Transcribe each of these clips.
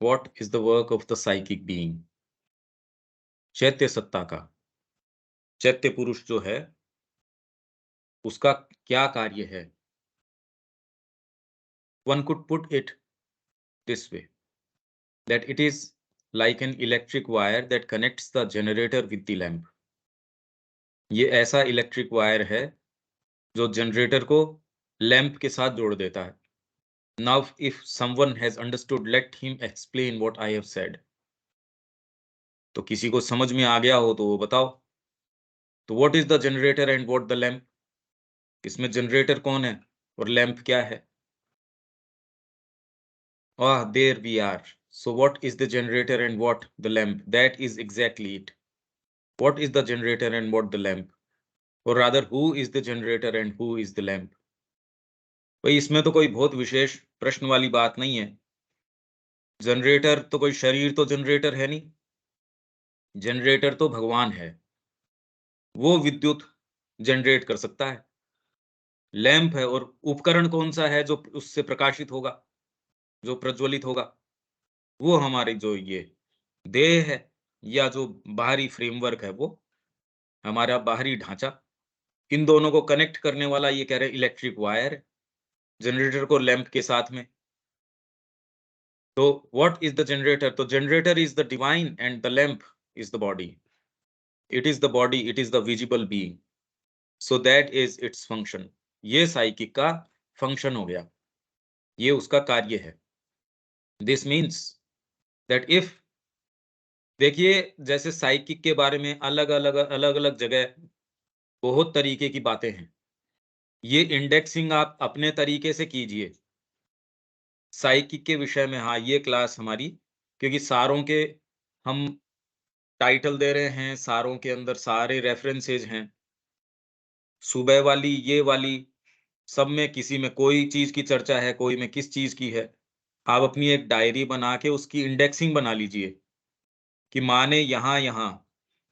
What is the work of the psychic being? चैत्य सत्ता का, चैत्य पुरुष जो है, उसका क्या कार्य है? One could put it this way, that it is like an electric wire that connects the generator with the lamp. ये ऐसा इलेक्ट्रिक वायर है जो जनरेटर को लैंप के साथ जोड़ देता है. Now if someone has understood, let him explain what I have said. तो किसी को समझ में आ गया हो तो वो बताओ. तो what is the generator and what the lamp? इसमें जनरेटर कौन है और लैंप क्या है? There we are. So what is the generator and what the lamp? That is exactly it. What is the generator and what the lamp? और rather who is the generator and who is the lamp? भाई इसमें तो कोई बहुत विशेष प्रश्न वाली बात नहीं है. जनरेटर तो कोई शरीर तो जनरेटर है नहीं. जनरेटर तो भगवान है, वो विद्युत जनरेट कर सकता है. लैंप है और उपकरण कौन सा है जो उससे प्रकाशित होगा, जो प्रज्वलित होगा? वो हमारी जो ये देह है या जो बाहरी फ्रेमवर्क है, वो हमारा बाहरी ढांचा. इन दोनों को कनेक्ट करने वाला ये कह रहे इलेक्ट्रिक वायर है, जनरेटर को लैंप के साथ में. तो what is the generator? तो generator is the divine and the lamp is the body. It is the body, it is the visible being. So that is its function. ये psychic का function हो गया, ये उसका कार्य है. This means that if, देखिए जैसे साइकिक के बारे में अलग अलग जगह बहुत तरीके की बातें हैं. ये इंडेक्सिंग आप अपने तरीके से कीजिए साइकिक के विषय में. हाँ, ये क्लास हमारी, क्योंकि सारों के हम टाइटल दे रहे हैं, सारों के अंदर सारे रेफरेंसेज हैं. सुबह वाली, ये वाली, सब में किसी में कोई चीज की चर्चा है, कोई में किस चीज की है. आप अपनी एक डायरी बना के उसकी इंडेक्सिंग बना लीजिए कि माने यहाँ यहाँ,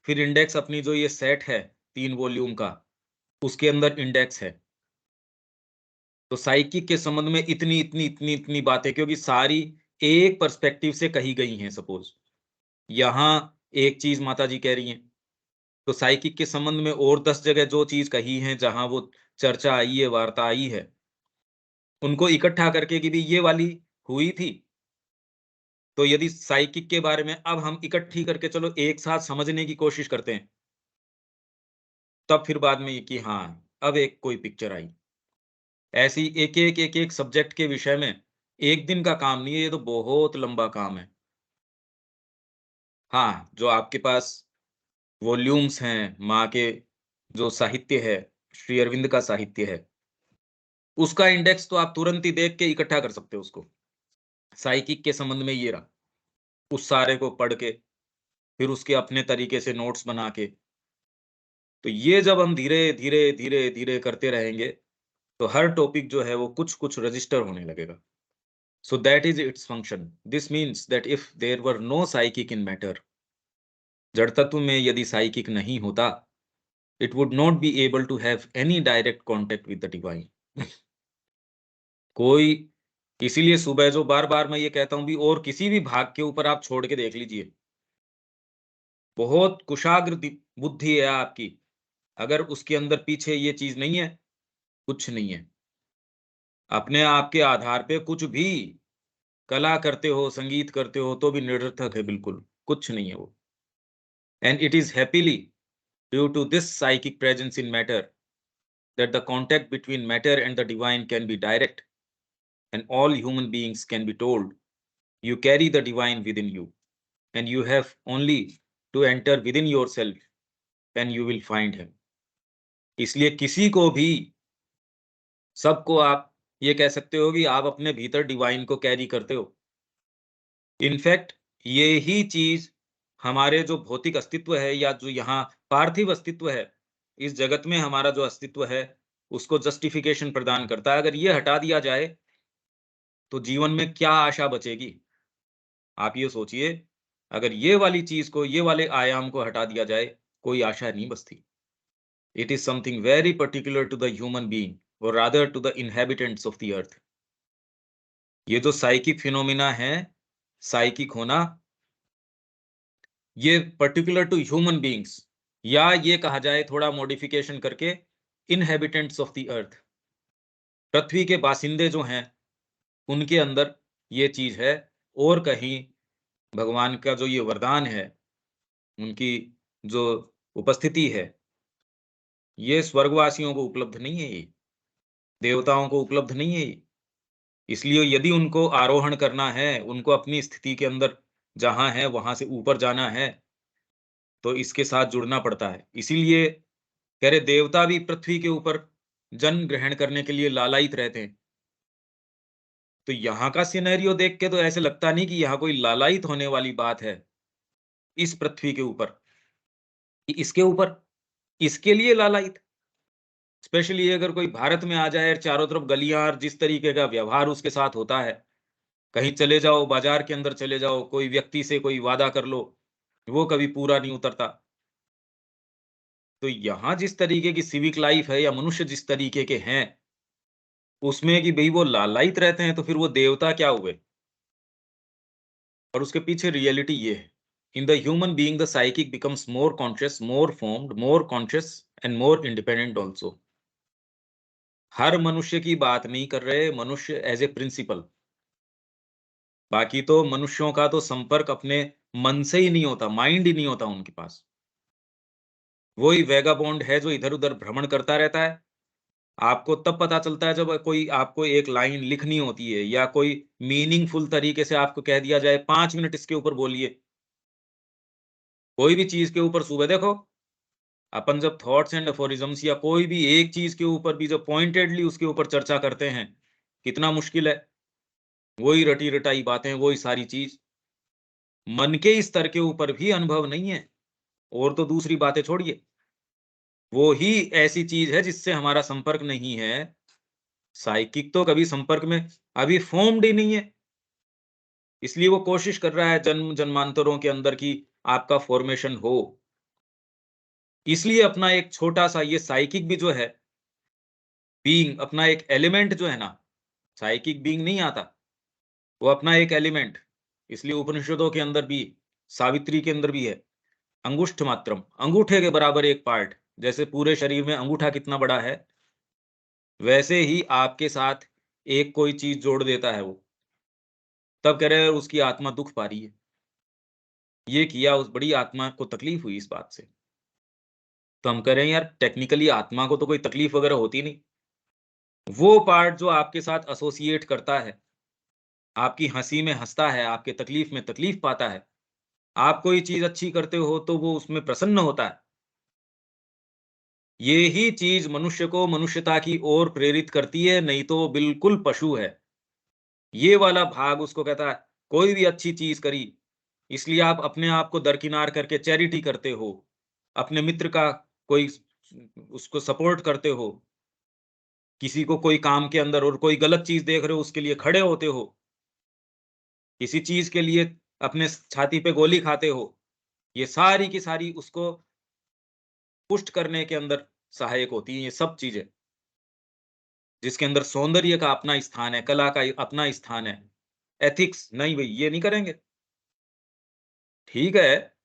फिर इंडेक्स अपनी जो ये सेट है 3 वॉल्यूम का, उसके अंदर इंडेक्स है. तो साइकिक के संबंध में इतनी बातें, क्योंकि सारी एक पर्सपेक्टिव से कही गई हैं. सपोज यहाँ एक चीज माता जी कह रही हैं, तो साइकिक के संबंध में और 10 जगह जो चीज कही है, जहां वो चर्चा आई है, वार्ता आई है, उनको इकट्ठा करके कि भी ये वाली हुई थी. तो यदि साइकिक के बारे में अब हम इकट्ठी करके चलो एक साथ समझने की कोशिश करते हैं, तब फिर बाद में ये कि हाँ, अब एक कोई पिक्चर आई. ऐसी एक एक सब्जेक्ट के विषय में एक दिन का काम नहीं है, ये तो बहुत लंबा काम है. हाँ, जो आपके पास वॉल्यूम्स हैं, माँ के जो साहित्य है, श्री अरविंद का साहित्य है, उसका इंडेक्स तो आप तुरंत ही देख के इकट्ठा कर सकते हो उसको. साइकिक के संबंध में ये रहा, उस सारे को पढ़ के फिर उसके अपने तरीके से नोट्स बना के. तो ये जब हम धीरे करते रहेंगे, तो हर टॉपिक जो है वो कुछ रजिस्टर होने लगेगा. So that is its function. This means that if there were no psychic in matter, जड़ तत्व में यदि साइकिक नहीं होता, it would not be able to have any direct contact with the divine. कोई, इसीलिए सुबह जो बार मैं ये कहता हूं भी, और किसी भी भाग के ऊपर आप छोड़ के देख लीजिए, बहुत कुशाग्र बुद्धि है आपकी, अगर उसके अंदर पीछे ये चीज नहीं है, कुछ नहीं है. अपने आप के आधार पे कुछ भी कला करते हो, संगीत करते हो, तो भी निरर्थक है, बिल्कुल कुछ नहीं है वो. And it is happily due to this psychic presence in matter that the contact between matter and the divine can be direct, and all human beings can be told, you carry the divine within you, and you have only to enter within yourself and you will find him. इसलिए किसी को भी, सबको आप ये कह सकते हो कि आप अपने भीतर डिवाइन को कैरी करते हो. इनफैक्ट ये ही चीज हमारे जो भौतिक अस्तित्व है, या जो यहाँ पार्थिव अस्तित्व है, इस जगत में हमारा जो अस्तित्व है, उसको जस्टिफिकेशन प्रदान करता है. अगर ये हटा दिया जाए तो जीवन में क्या आशा बचेगी? आप ये सोचिए, अगर ये वाली चीज को, ये वाले आयाम को हटा दिया जाए, कोई आशा नहीं बचती. It is something very particular to the human being, और rather to the inhabitants of the earth. ये जो साइकिक फिनोमिना है, साइकिक होना, ये पर्टिकुलर टू ह्यूमन बीइंग्स, या ये कहा जाए थोड़ा मॉडिफिकेशन करके इनहेबिटेंट्स ऑफ द अर्थ, पृथ्वी के बासिंदे जो हैं उनके अंदर ये चीज है। और कहीं भगवान का जो ये वरदान है, उनकी जो उपस्थिति है, ये स्वर्गवासियों को उपलब्ध नहीं है, ये देवताओं को उपलब्ध नहीं है ये। इसलिए यदि उनको आरोहण करना है, उनको अपनी स्थिति के अंदर जहां है वहां से ऊपर जाना है, तो इसके साथ जुड़ना पड़ता है। इसीलिए कह रहे देवता भी पृथ्वी के ऊपर जन्म ग्रहण करने के लिए लालायित रहते हैं। तो यहाँ का सिनेरियो देख के तो ऐसे लगता नहीं कि यहाँ कोई लालायित होने वाली बात है इस पृथ्वी के ऊपर, कि इसके ऊपर इसके लिए लालायित। स्पेशली अगर कोई भारत में आ जाए और चारों तरफ गलियां और जिस तरीके का व्यवहार उसके साथ होता है, कहीं चले जाओ, बाजार के अंदर चले जाओ, कोई व्यक्ति से कोई वादा कर लो, वो कभी पूरा नहीं उतरता। तो यहाँ जिस तरीके की सिविक लाइफ है या मनुष्य जिस तरीके के हैं, उसमें कि भई वो लालायित रहते हैं, तो फिर वो देवता क्या हुए? और उसके पीछे रियलिटी ये है। In the human being the psychic becomes more conscious, more formed, more conscious and more independent also. हर मनुष्य की बात नहीं कर रहे, मनुष्य एज़ ए प्रिंसिपल। बाकी तो मनुष्यों का तो संपर्क अपने मन से ही नहीं होता, माइंड ही नहीं होता उनके पास। वही वैगाबॉन्ड है जो इधर-उधर भ्रमण करता रहता है। आपको तब पता चलता है जब कोई आपको एक लाइन लिखनी होती है या कोई मीनिंगफुल तरीके से आपको कह दिया जाए 5 मिनट इसके ऊपर बोलिए। कोई भी चीज़ के ऊपर सुबह देखो, अपन जब थॉट्स एंड अफोरिज़म्स या कोई भी एक चीज़ के ऊपर भी जब पॉइंटेडली उसके ऊपर चर्चा करते हैं, कितना मुश्किल है। वही रटी-रटाई बातें, वही सारी चीज़। मन के स्तर के ऊपर भी अनुभव नहीं है, और तो दूसरी बातें छोड़िए। वो ही ऐसी चीज़ है जिससे हमारा संपर्क नहीं है। साइकिक तो कभी संपर्क में अभी फ़ॉर्म्ड ही नहीं है। इसलिए वो कोशिश कर रहा है जन्म-जन्मांतरों के अंदर कि आपका फ़ॉर्मेशन हो। इसलिए अपना एक छोटा-सा ये साइकिक भी जो है, बीइंग अपना एक एलिमेंट जो है ना, साइकिक बीइंग नहीं आता, वो अपना एक एलिमेंट। इसलिए उपनिषदों के अंदर भी, सावित्री के अंदर भी है, अंगुष्ठ मात्रम, अंगूठे के बराबर एक पार्ट। जैसे पूरे शरीर में अंगूठा कितना बड़ा है, वैसे ही आपके साथ एक कोई चीज़ जोड़ देता है वो। तब कह रहे हैं उसकी आत्मा दुःख पा रही है। ये किया, उस बड़ी आत्मा को तकलीफ हुई इस बात से। तो हम कह रहे हैं यार टेक्निकली आत्मा को तो कोई तकलीफ वगैरह होती नहीं। वो पार्ट जो आपके साथ एसोसिएट करता है, आपकी हँसी में हँसता है, आपके तकलीफ में तकलीफ पाता है। आप कोई चीज़ अच्छी करते हो तो वो उसमें प्रसन्न होता है। ये ही चीज़ मनुष्य को मनुष्यता की ओर प्रेरित करती है, नहीं तो वो बिल्कुल पशु है। ये वाला भाग उसको कहता है, कोई भी अच्छी चीज़ करी, इसलिए आप अपने आप को दरकिनार करके चैरिटी करते हो। अपने मित्र का कोई उसको सपोर्ट करते हो। किसी को कोई काम के अंदर और कोई गलत चीज़ देख रहे हो, उसके लिए खड़े होते हो। किसी चीज़ के लिए अपने छाती पे गोली खाते हो। ये सारी की सारी उसको पुष्ट करने के अंदर सहायक होती हैं ये सब चीज़ें। जिसके अंदर सौंदर्य का अपना स्थान है, कला का अपना स्थान है। एथिक्स नहीं भई, ये नहीं करेंगे। ठीक है,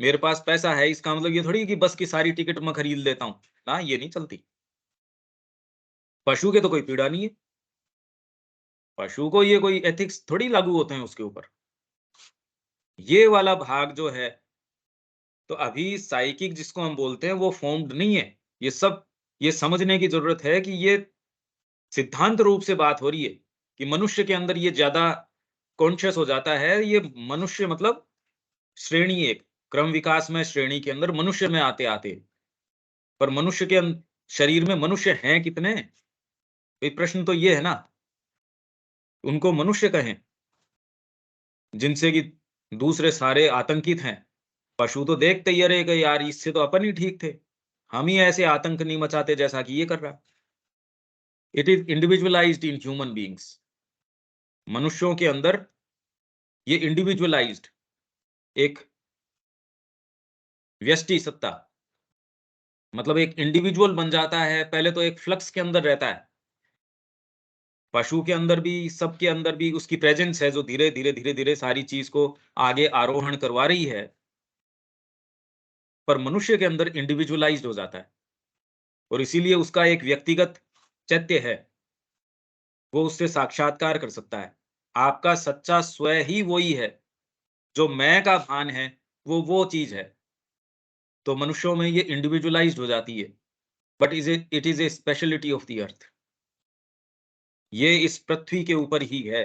मेरे पास पैसा है, इसका मतलब ये थोड़ी है कि बस की सारी टिकट मैं खरीद लेता हूँ। ना, ये नहीं चलती। पशु के तो कोई पीड़ा नहीं है। पशु को ये कोई एथिक्स थोड़ी लागू होते हैं उसके ऊपर। ये वाला भाग जो है, तो अभी साइकिक जिसको हम बोलते हैं वो फ़ॉर्म्ड नहीं है। ये सब ये समझने की ज़रूरत है कि ये सिद्धांत रूप से बात हो रही है कि मनुष्य के अंदर ये ज़्यादा कॉन्शियस हो जाता है। ये मनुष्य मतलब श्रेणी एक, क्रम विकास में श्रेणी के अंदर मनुष्य में आते-आते, पर मनुष्य के शरीर में मनुष्य हैं कितने? एक प्रश्न तो ये है ना, उनको मनुष्य कहें, जिनसे कि दूसरे सारे आतंकित हैं। पशु तो देखते ही अरे कि यार इससे तो अपन ही ठीक थे। हम ही ऐसे आतंक नहीं मचाते जैसा कि ये कर रहा है। It is individualised in human beings. मनुष्यों के अंदर ये इंडिविजुअलाइज्ड एक व्यष्टि सत्ता, मतलब एक इंडिविजुअल बन जाता है। पहले तो एक फ्लक्स के अंदर रहता है। पशु के अंदर भी, सबके अंदर भी उसकी प्रेजेंस है जो धीरे धीरे धीरे धीरे सारी चीज को आगे आरोहण करवा रही है। पर मनुष्य के अंदर इंडिविजुअलाइज्ड हो जाता है और इसीलिए उसका एक व्यक्तिगत चैत्य है, वो उससे साक्षात्कार कर सकता है। आपका सच्चा स्वयं ही वही है, जो मैं का भान है, वो चीज है। तो मनुष्यों में ये इंडिविजुअलाइज्ड हो जाती है, but it is a speciality of the earth. ये इस पृथ्वी के ऊपर ही है।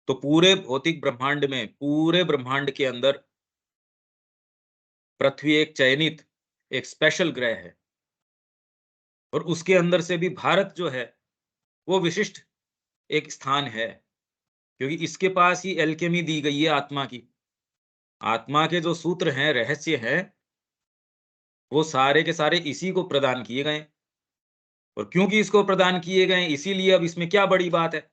तो पूरे भौतिक ब्रह्मांड में, पूरे ब्रह्मांड के अंदर पृथ्वी एक चयनित, एक स्पेशल ग्रह है। और उसके अंदर से भी भारत जो है वो विशिष्ट एक स्थान है, क्योंकि इसके पास ही एल्केमी दी गई है आत्मा की। आत्मा के जो सूत्र हैं, रहस्य हैं, वो सारे के सारे इसी को प्रदान किए गए। और क्योंकि इसको प्रदान किए गए, इसीलिए अब इसमें क्या बड़ी बात है।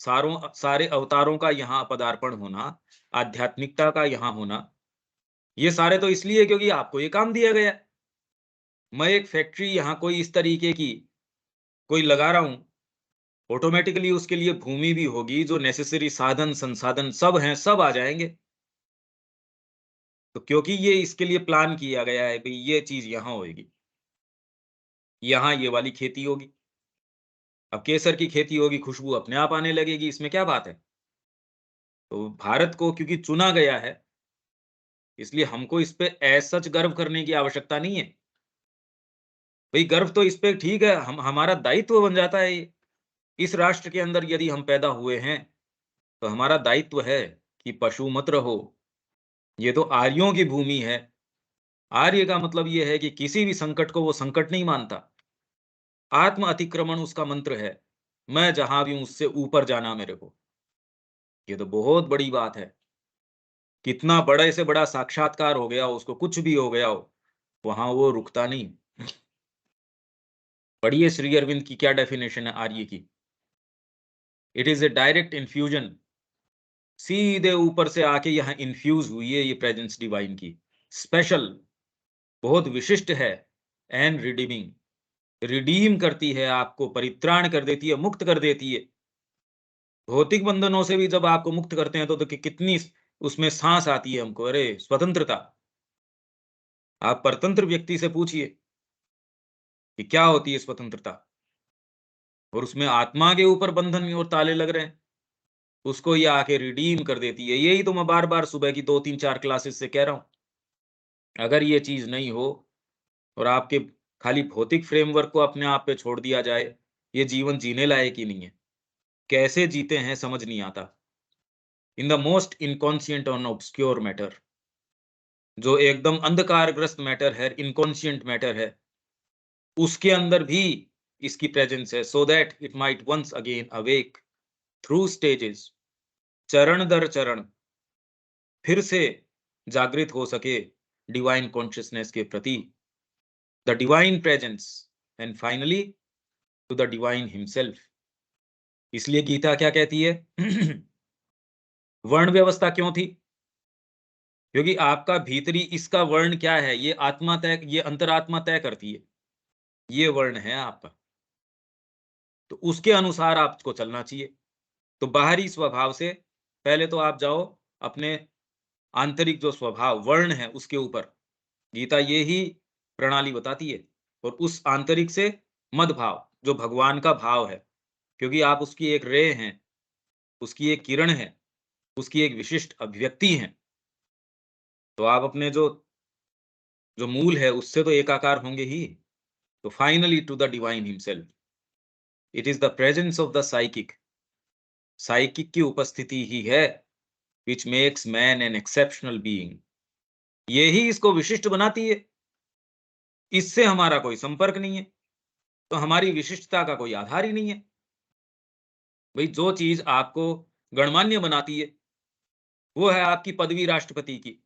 सारे अवतारों का यहाँ पदार्पण होना, आध्यात्मिकता का यहाँ होना, ये सारे तो इसलिए क्योंकि आपको ये काम दिया गया है। मैं एक फैक्ट्री यहाँ कोई इस तरीके की कोई लगा रहा हूँ, ऑटोमेटिकली उसके लिए भूमि भी होगी, जो नेसेसरी साधन संसाधन सब हैं, सब आ जाएंगे। तो क्योंकि ये इसके लिए प्लान किया गया है, भाई ये चीज यहाँ होगी, यहाँ ये वाली खेती होगी। अब केसर की खेती होगी, खुशबू अपने आप आने लगेगी, इसमें क्या बात है। तो भारत को क्योंकि चुना गया है, इसलिए हमको इस पे एज सच गर्व करने की आवश्यकता नहीं है। भाई गर्व तो इस पे ठीक है, हम हमारा दायित्व बन जाता है ये। इस राष्ट्र के अंदर यदि हम पैदा हुए हैं, तो हमारा दायित्व है कि पशु मत रहो। ये तो आर्यों की भूमि है। आर्य का मतलब ये है कि किसी भी संकट को वो संकट नहीं मानता। आत्म अतिक्रमण उसका मंत्र है। मैं जहां भी हूं उससे ऊपर जाना मेरे को। ये तो बहुत बड़ी बात है। कितना बड़े से बड़ा साक्षात्कार हो गया हो, उसको कुछ भी हो गया हो, वहां वो रुकता नहीं। पढ़िए श्री अरविंद की क्या डेफिनेशन है आर्य की। It is a direct infusion. सीधे ऊपर से आके यहाँ इन्फ्यूज हुई है ये प्रेजेंस डिवाइन की। स्पेशल, बहुत विशिष्ट है। एंड रिडीमिंग, रिडीम करती है आपको, परित्राण कर देती है, मुक्त कर देती है। भौतिक बंधनों से भी जब आपको मुक्त करते हैं तो कितनी उसमें सांस आती है हमको, अरे स्वतंत्रता। आप परतंत्र व्यक्ति से पूछिए कि क्या होती है स्वतंत्रता। और उसमें आत्मा के ऊपर बंधन और ताले लग रहे हैं, उसको ये आके रिडीम कर देती है। यही तो मैं बार बार सुबह की 2 3 4 क्लासेस से कह रहा हूं। अगर ये चीज नहीं हो और आपके खाली भौतिक फ्रेमवर्क को अपने आप पे छोड़ दिया जाए, ये जीवन जीने लायक ही नहीं है। कैसे जीते हैं समझ नहीं आता। इन द मोस्ट इनकॉन्शियंट और ऑब्सक्योर मैटर, जो एकदम अंधकारग्रस्त मैटर है, इनकॉन्शियंट मैटर है, उसके अंदर भी इसकी प्रेजेंस है, so that it might once again awake through stages, चरण दर चरण फिर से जागृत हो सके डिवाइन कॉन्शियसनेस के प्रति, the divine presence, and finally to the divine himself. इसलिए गीता क्या कहती है? वर्ण व्यवस्था क्यों थी? क्योंकि आपका भीतरी इसका वर्ण क्या है, ये आत्मा तय, ये अंतरात्मा तय करती है। ये वर्ण है आपका, तो उसके अनुसार आपको चलना चाहिए। तो बाहरी स्वभाव से पहले तो आप जाओ अपने आंतरिक जो स्वभाव वर्ण है उसके ऊपर। गीता ये ही प्रणाली बताती है। और उस आंतरिक से मद भाव, जो भगवान का भाव है, क्योंकि आप उसकी एक रे हैं, उसकी एक किरण है, उसकी एक विशिष्ट अभिव्यक्ति है। तो आप अपने जो जो मूल है उससे तो एकाकार होंगे ही। तो finally to the divine himself. It is the presence of the psychic. Psychic की उपस्थिति ही है which makes man an exceptional being. यही इसको विशिष्ट बनाती है। इससे हमारा कोई संपर्क नहीं है, तो हमारी विशिष्टता का कोई आधार ही नहीं है। भाई जो चीज आपको गणमान्य बनाती है वो है आपकी पदवी राष्ट्रपति की।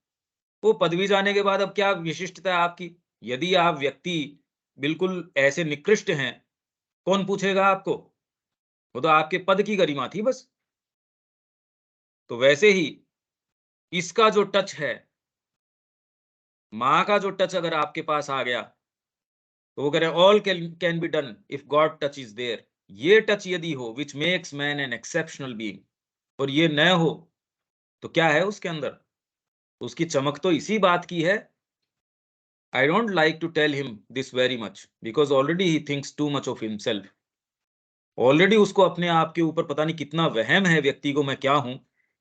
वो पदवी जाने के बाद अब क्या विशिष्टता है आपकी? यदि आप व्यक्ति बिल्कुल ऐसे निकृष्ट हैं, कौन पूछेगा आपको? वो तो आपके पद की गरिमा थी बस। तो वैसे ही इसका जो टच है, माँ का जो टच अगर आपके पास आ गया, तो वो कह रहे all can be done if God touch is there. ये टच यदि हो which makes man an exceptional being, और ये न हो तो क्या है उसके अंदर? उसकी चमक तो इसी बात की है, I don't like to tell him this very much because already he thinks too much of himself. Already उसको अपने आप के ऊपर पता नहीं कितना वहम है व्यक्ति को मैं क्या हूं,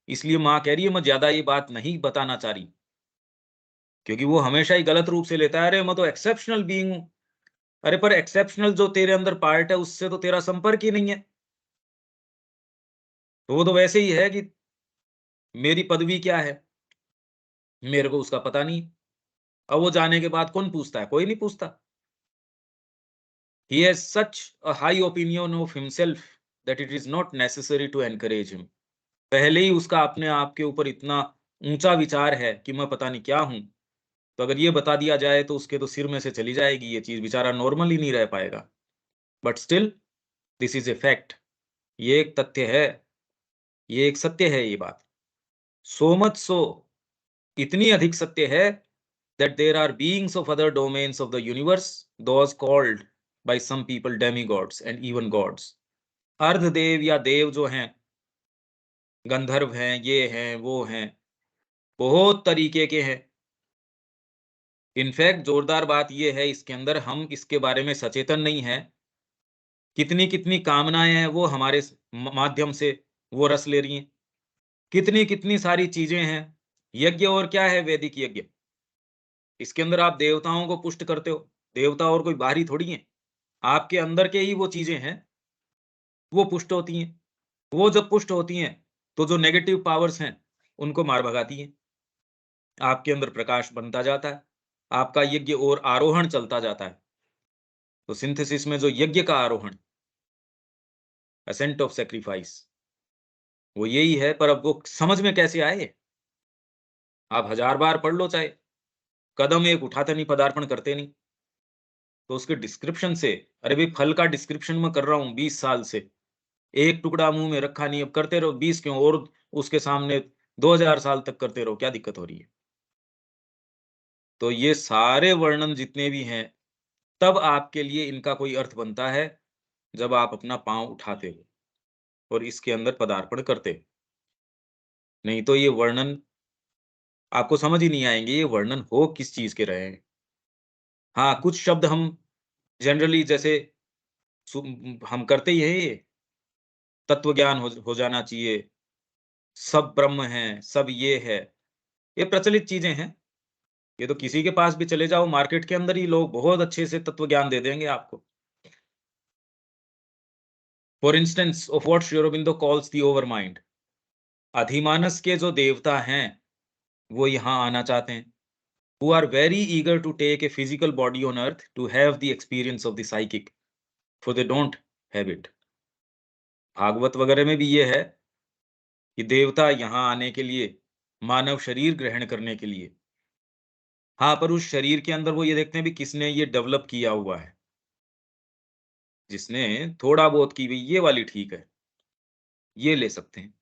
इसलिए माँ कह रही है मैं ज्यादा ये बात नहीं बताना चाह रही, क्योंकि वो हमेशा ही गलत रूप से लेता है, अरे मैं तो एक्सेप्शनल बीइंग हूँ। अरे पर एक्सेप्शनल जो तेरे अंदर पार्ट है उससे तो तेरा संपर्क ही नहीं है, तो वो तो वैसे ही है कि मेरी पदवी क्या है, मेरे को उसका पता नहीं। अब वो जाने के बाद कौन पूछता है? कोई नहीं पूछता। He has such a high opinion of himself that it is not necessary to encourage him. पहले ही उसका अपने आप के ऊपर इतना ऊंचा विचार है कि मैं पता नहीं क्या हूं, तो अगर ये बता दिया जाए तो उसके तो सिर में से चली जाएगी ये चीज, बेचारा नॉर्मल ही नहीं रह पाएगा। But still this is a fact, ये एक तथ्य है, ये एक सत्य है ये बात। सो मच सो, इतनी अधिक सत्य है that there are beings of other domains of the universe, those called by some people demigods and even gods. अर्धदेव या देव जो हैं, गंधर्व हैं, ये हैं, वो हैं, बहुत तरीके के हैं। इनफैक्ट जोरदार बात ये है इसके अंदर, हम इसके बारे में सचेतन नहीं है। कितनी कितनी कामनाएं हैं वो हमारे माध्यम से वो रस ले रही हैं। कितनी कितनी सारी चीजें हैं। यज्ञ और क्या है? वैदिक यज्ञ। इसके अंदर आप देवताओं को पुष्ट करते हो। देवता और कोई बाहरी थोड़ी है, आपके अंदर के ही वो चीजें हैं, वो पुष्ट होती हैं। वो जब पुष्ट होती हैं तो जो नेगेटिव पावर्स हैं उनको मार भगाती हैं। आपके अंदर प्रकाश बनता जाता है, आपका यज्ञ और आरोहण चलता जाता है। तो सिंथेसिस में जो यज्ञ का आरोहण, असेंट ऑफ सेक्रीफाइस, वो यही है। पर अब वो समझ में कैसे आए? आप हजार बार पढ़ लो, चाहे कदम एक उठाते नहीं, पदार्पण करते नहीं, तो उसके डिस्क्रिप्शन से, अरे भाई फल का डिस्क्रिप्शन मैं कर रहा हूँ 20 साल से, एक टुकड़ा मुंह में रखा नहीं, अब करते रहो 20 क्यों, और उसके सामने 2000 साल तक करते रहो, क्या दिक्कत हो रही है? तो ये सारे वर्णन जितने भी हैं, तब आपके लिए इनका कोई अर्थ बनता है जब आप अपना पांव उठाते हो और इसके अंदर पदार्पण करते हो। नहीं तो ये वर्णन आपको समझ ही नहीं आएंगे, ये वर्णन हो किस चीज के रहे हैं। हाँ, कुछ शब्द हम जनरली जैसे हम करते ही हैं, ये तत्व ज्ञान हो जाना चाहिए, सब ब्रह्म है, सब ये है, ये प्रचलित चीजें हैं। ये तो किसी के पास भी चले जाओ मार्केट के अंदर ही, लोग बहुत अच्छे से तत्व ज्ञान दे देंगे आपको। For instance of what Shri Aurobindo calls the overmind, अधिमानस के जो देवता हैं वो यहाँ आना चाहते हैं, who are very eager to take a physical body on earth to have the experience of the psychic, for they don't have it. Bhagavat वगैरह में भी ये है कि देवता यहाँ आने के लिए, मानव शरीर ग्रहण करने के लिए, हाँ, पर उस शरीर के अंदर वो ये देखते हैं भी किसने ये डेवलप किया हुआ है। जिसने थोड़ा बहुत की हुई ये वाली ठीक है, ये ले सकते हैं।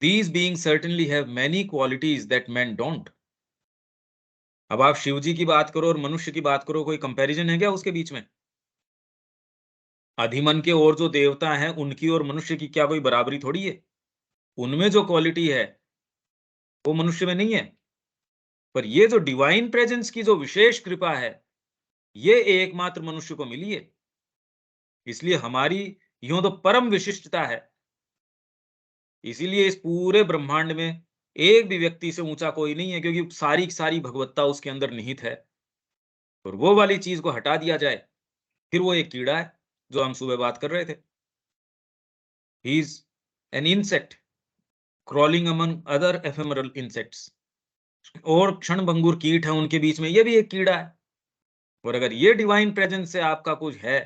These beings certainly have many qualities that men don't. अब आप शिव जी की बात करो और मनुष्य की बात करो, कोई कंपैरिजन है क्या उसके बीच में? अधिमन के और जो देवता हैं उनकी और मनुष्य की क्या कोई बराबरी थोड़ी है? उनमें जो क्वालिटी है वो मनुष्य में नहीं है। पर ये जो डिवाइन प्रेजेंस की जो विशेष कृपा है, ये एकमात्र मनुष्य को मिली है। इसलिए हमारी यूं तो परम विशिष्टता है। इसीलिए इस पूरे ब्रह्मांड में एक भी व्यक्ति से ऊंचा कोई नहीं है, क्योंकि सारी सारी भगवत्ता उसके अंदर निहित है। और वो वाली चीज को हटा दिया जाए, फिर वो एक कीड़ा है, जो हम सुबह बात कर रहे थे। He is an insect crawling among other ephemeral insects, और क्षणभंगुर कीट है उनके बीच में, ये भी एक कीड़ा है। और अगर ये डिवाइन प्रेजेंस से आपका कुछ है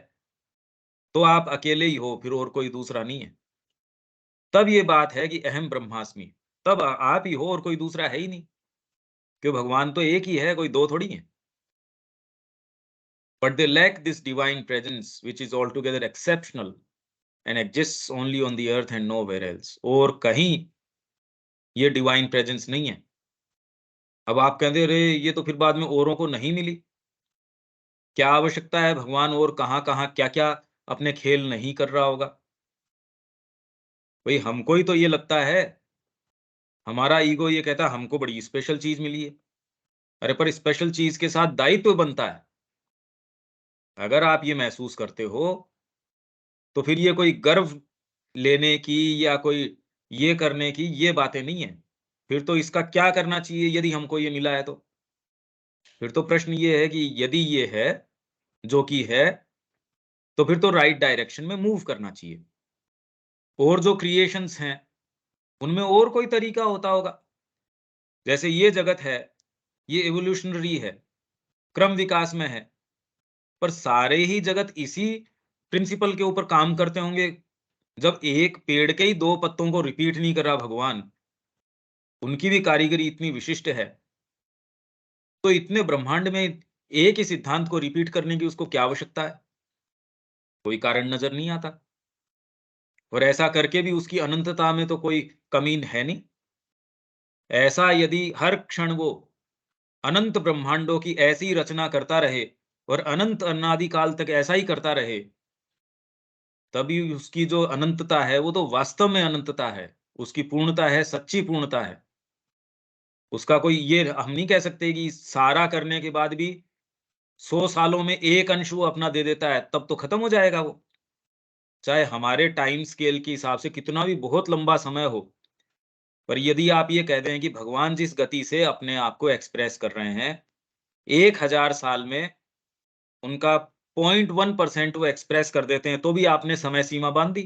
तो आप अकेले ही हो, फिर और कोई दूसरा नहीं है। तब ये बात है कि अहम ब्रह्मास्मि, तब आप ही हो और कोई दूसरा है ही नहीं, क्यों भगवान तो एक ही है, कोई दो थोड़ी है। But they lack this divine presence which is altogether exceptional and exists only on the earth and nowhere else, और कहीं ये डिवाइन प्रेजेंस नहीं है। अब आप कहते अरे ये तो फिर बाद में औरों को नहीं मिली, क्या आवश्यकता है भगवान और कहाँ कहाँ क्या क्या अपने खेल नहीं कर रहा होगा? भाई हमको ही तो ये लगता है, हमारा ईगो ये कहता है हमको बड़ी स्पेशल चीज मिली है। अरे पर स्पेशल चीज के साथ दायित्व बनता है। अगर आप ये महसूस करते हो तो फिर ये कोई गर्व लेने की या कोई ये करने की ये बातें नहीं है। फिर तो इसका क्या करना चाहिए यदि हमको ये मिला है तो? फिर तो प्रश्न ये है कि यदि ये है, जो कि है, तो फिर तो राइट डायरेक्शन में मूव करना चाहिए। और जो क्रिएशंस हैं, उनमें और कोई तरीका होता होगा। जैसे ये जगत है, ये इवोल्यूशनरी है, क्रम विकास में है, पर सारे ही जगत इसी प्रिंसिपल के ऊपर काम करते होंगे। जब एक पेड़ के ही 2 पत्तों को रिपीट नहीं कर रहा भगवान, उनकी भी कारीगरी इतनी विशिष्ट है, तो इतने ब्रह्मांड में एक ही सिद्धांत को रिपीट करने की उसको क्या आवश्यकता है? कोई कारण नज़र नहीं आता। और ऐसा करके भी उसकी अनंतता में तो कोई कमी है नहीं। ऐसा यदि हर क्षण वो अनंत ब्रह्मांडों की ऐसी रचना करता रहे और अनंत अनादि काल तक ऐसा ही करता रहे, तभी उसकी जो अनंतता है वो तो वास्तव में अनंतता है। उसकी पूर्णता है, सच्ची पूर्णता है। उसका कोई ये हम नहीं कह सकते कि सारा करने के बाद भी 100 सालों में 1 अंश वो अपना दे देता है, तब तो खत्म हो जाएगा वो। चाहे हमारे टाइम स्केल के हिसाब से कितना भी बहुत लंबा समय हो, पर यदि आप ये कह दें कि भगवान जिस गति से अपने आप को एक्सप्रेस कर रहे हैं, 1000 साल में उनका 0.1% वो एक्सप्रेस कर देते हैं, तो भी आपने समय सीमा बाँध दी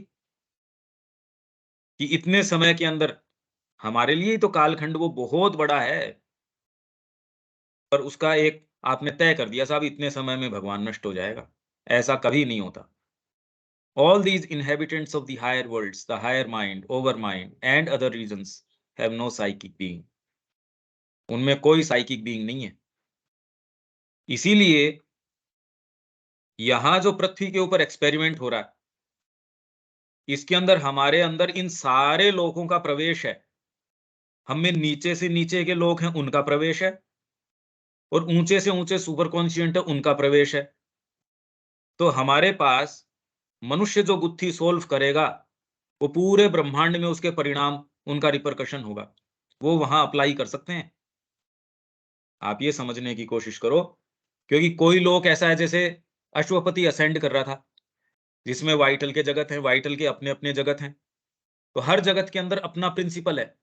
कि इतने समय के अंदर हमारे लिए ही तो कालखंड वो बहुत बड़ा है, पर उसका एक आपने तय कर दिया साहब इतने समय में भगवान नष्ट हो जाएगा। ऐसा कभी नहीं होता। All these inhabitants of the higher worlds, the higher mind, overmind and other regions have no psychic being. उनमें कोई साइकिक बीइंग नहीं है। इसीलिए यहाँ जो पृथ्वी के ऊपर एक्सपेरिमेंट हो रहा है, इसके अंदर हमारे अंदर इन सारे लोगों का प्रवेश है। हम में नीचे से नीचे के लोग हैं, उनका प्रवेश है, और ऊंचे से ऊंचे सुपर कॉन्शियंट है, उनका प्रवेश है। तो हमारे पास मनुष्य जो गुत्थी सोल्व करेगा, वो पूरे ब्रह्मांड में उसके परिणाम, उनका रिपरकशन होगा। वो वहां अप्लाई कर सकते हैं। आप ये समझने की कोशिश करो, क्योंकि कोई लोग ऐसा है जैसे अश्वपति असेंड कर रहा था, जिसमें वाइटल के जगत हैं, वाइटल के अपने-अपने जगत हैं। तो हर जगत के अंदर अपना प्रिंसिपल है।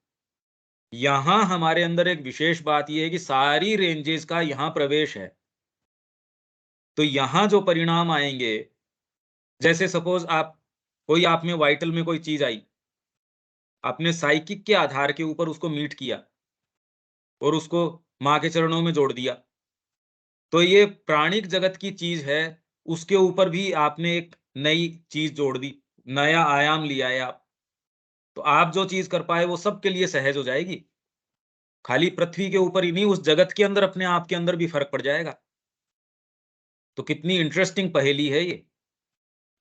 यहाँ हमारे अंदर एक विशेष बात ये है कि सारी रेंजेस का यहाँ प्रवेश है। तो यहाँ जो परिणाम आएँगे, जैसे सपोज़ कोई आप में वाइटल में कोई चीज़ आई, आपने साइकिक के आधार के ऊपर उसको मीट किया और उसको माँ के चरणों में जोड़ दिया। तो ये प्राणिक जगत की चीज़ है, उसके ऊपर भी आपने एक नई चीज़ जोड़ दी, नया आयाम लिया है आप। तो आप जो चीज़ कर पाए वो सबके लिए सहज हो जाएगी। खाली पृथ्वी के ऊपर ही नहीं, उस जगत के अंदर अपने आप के अंदर भी फ़र्क पड़ जाएगा। तो कितनी इंटरेस्टिंग पहेली है ये,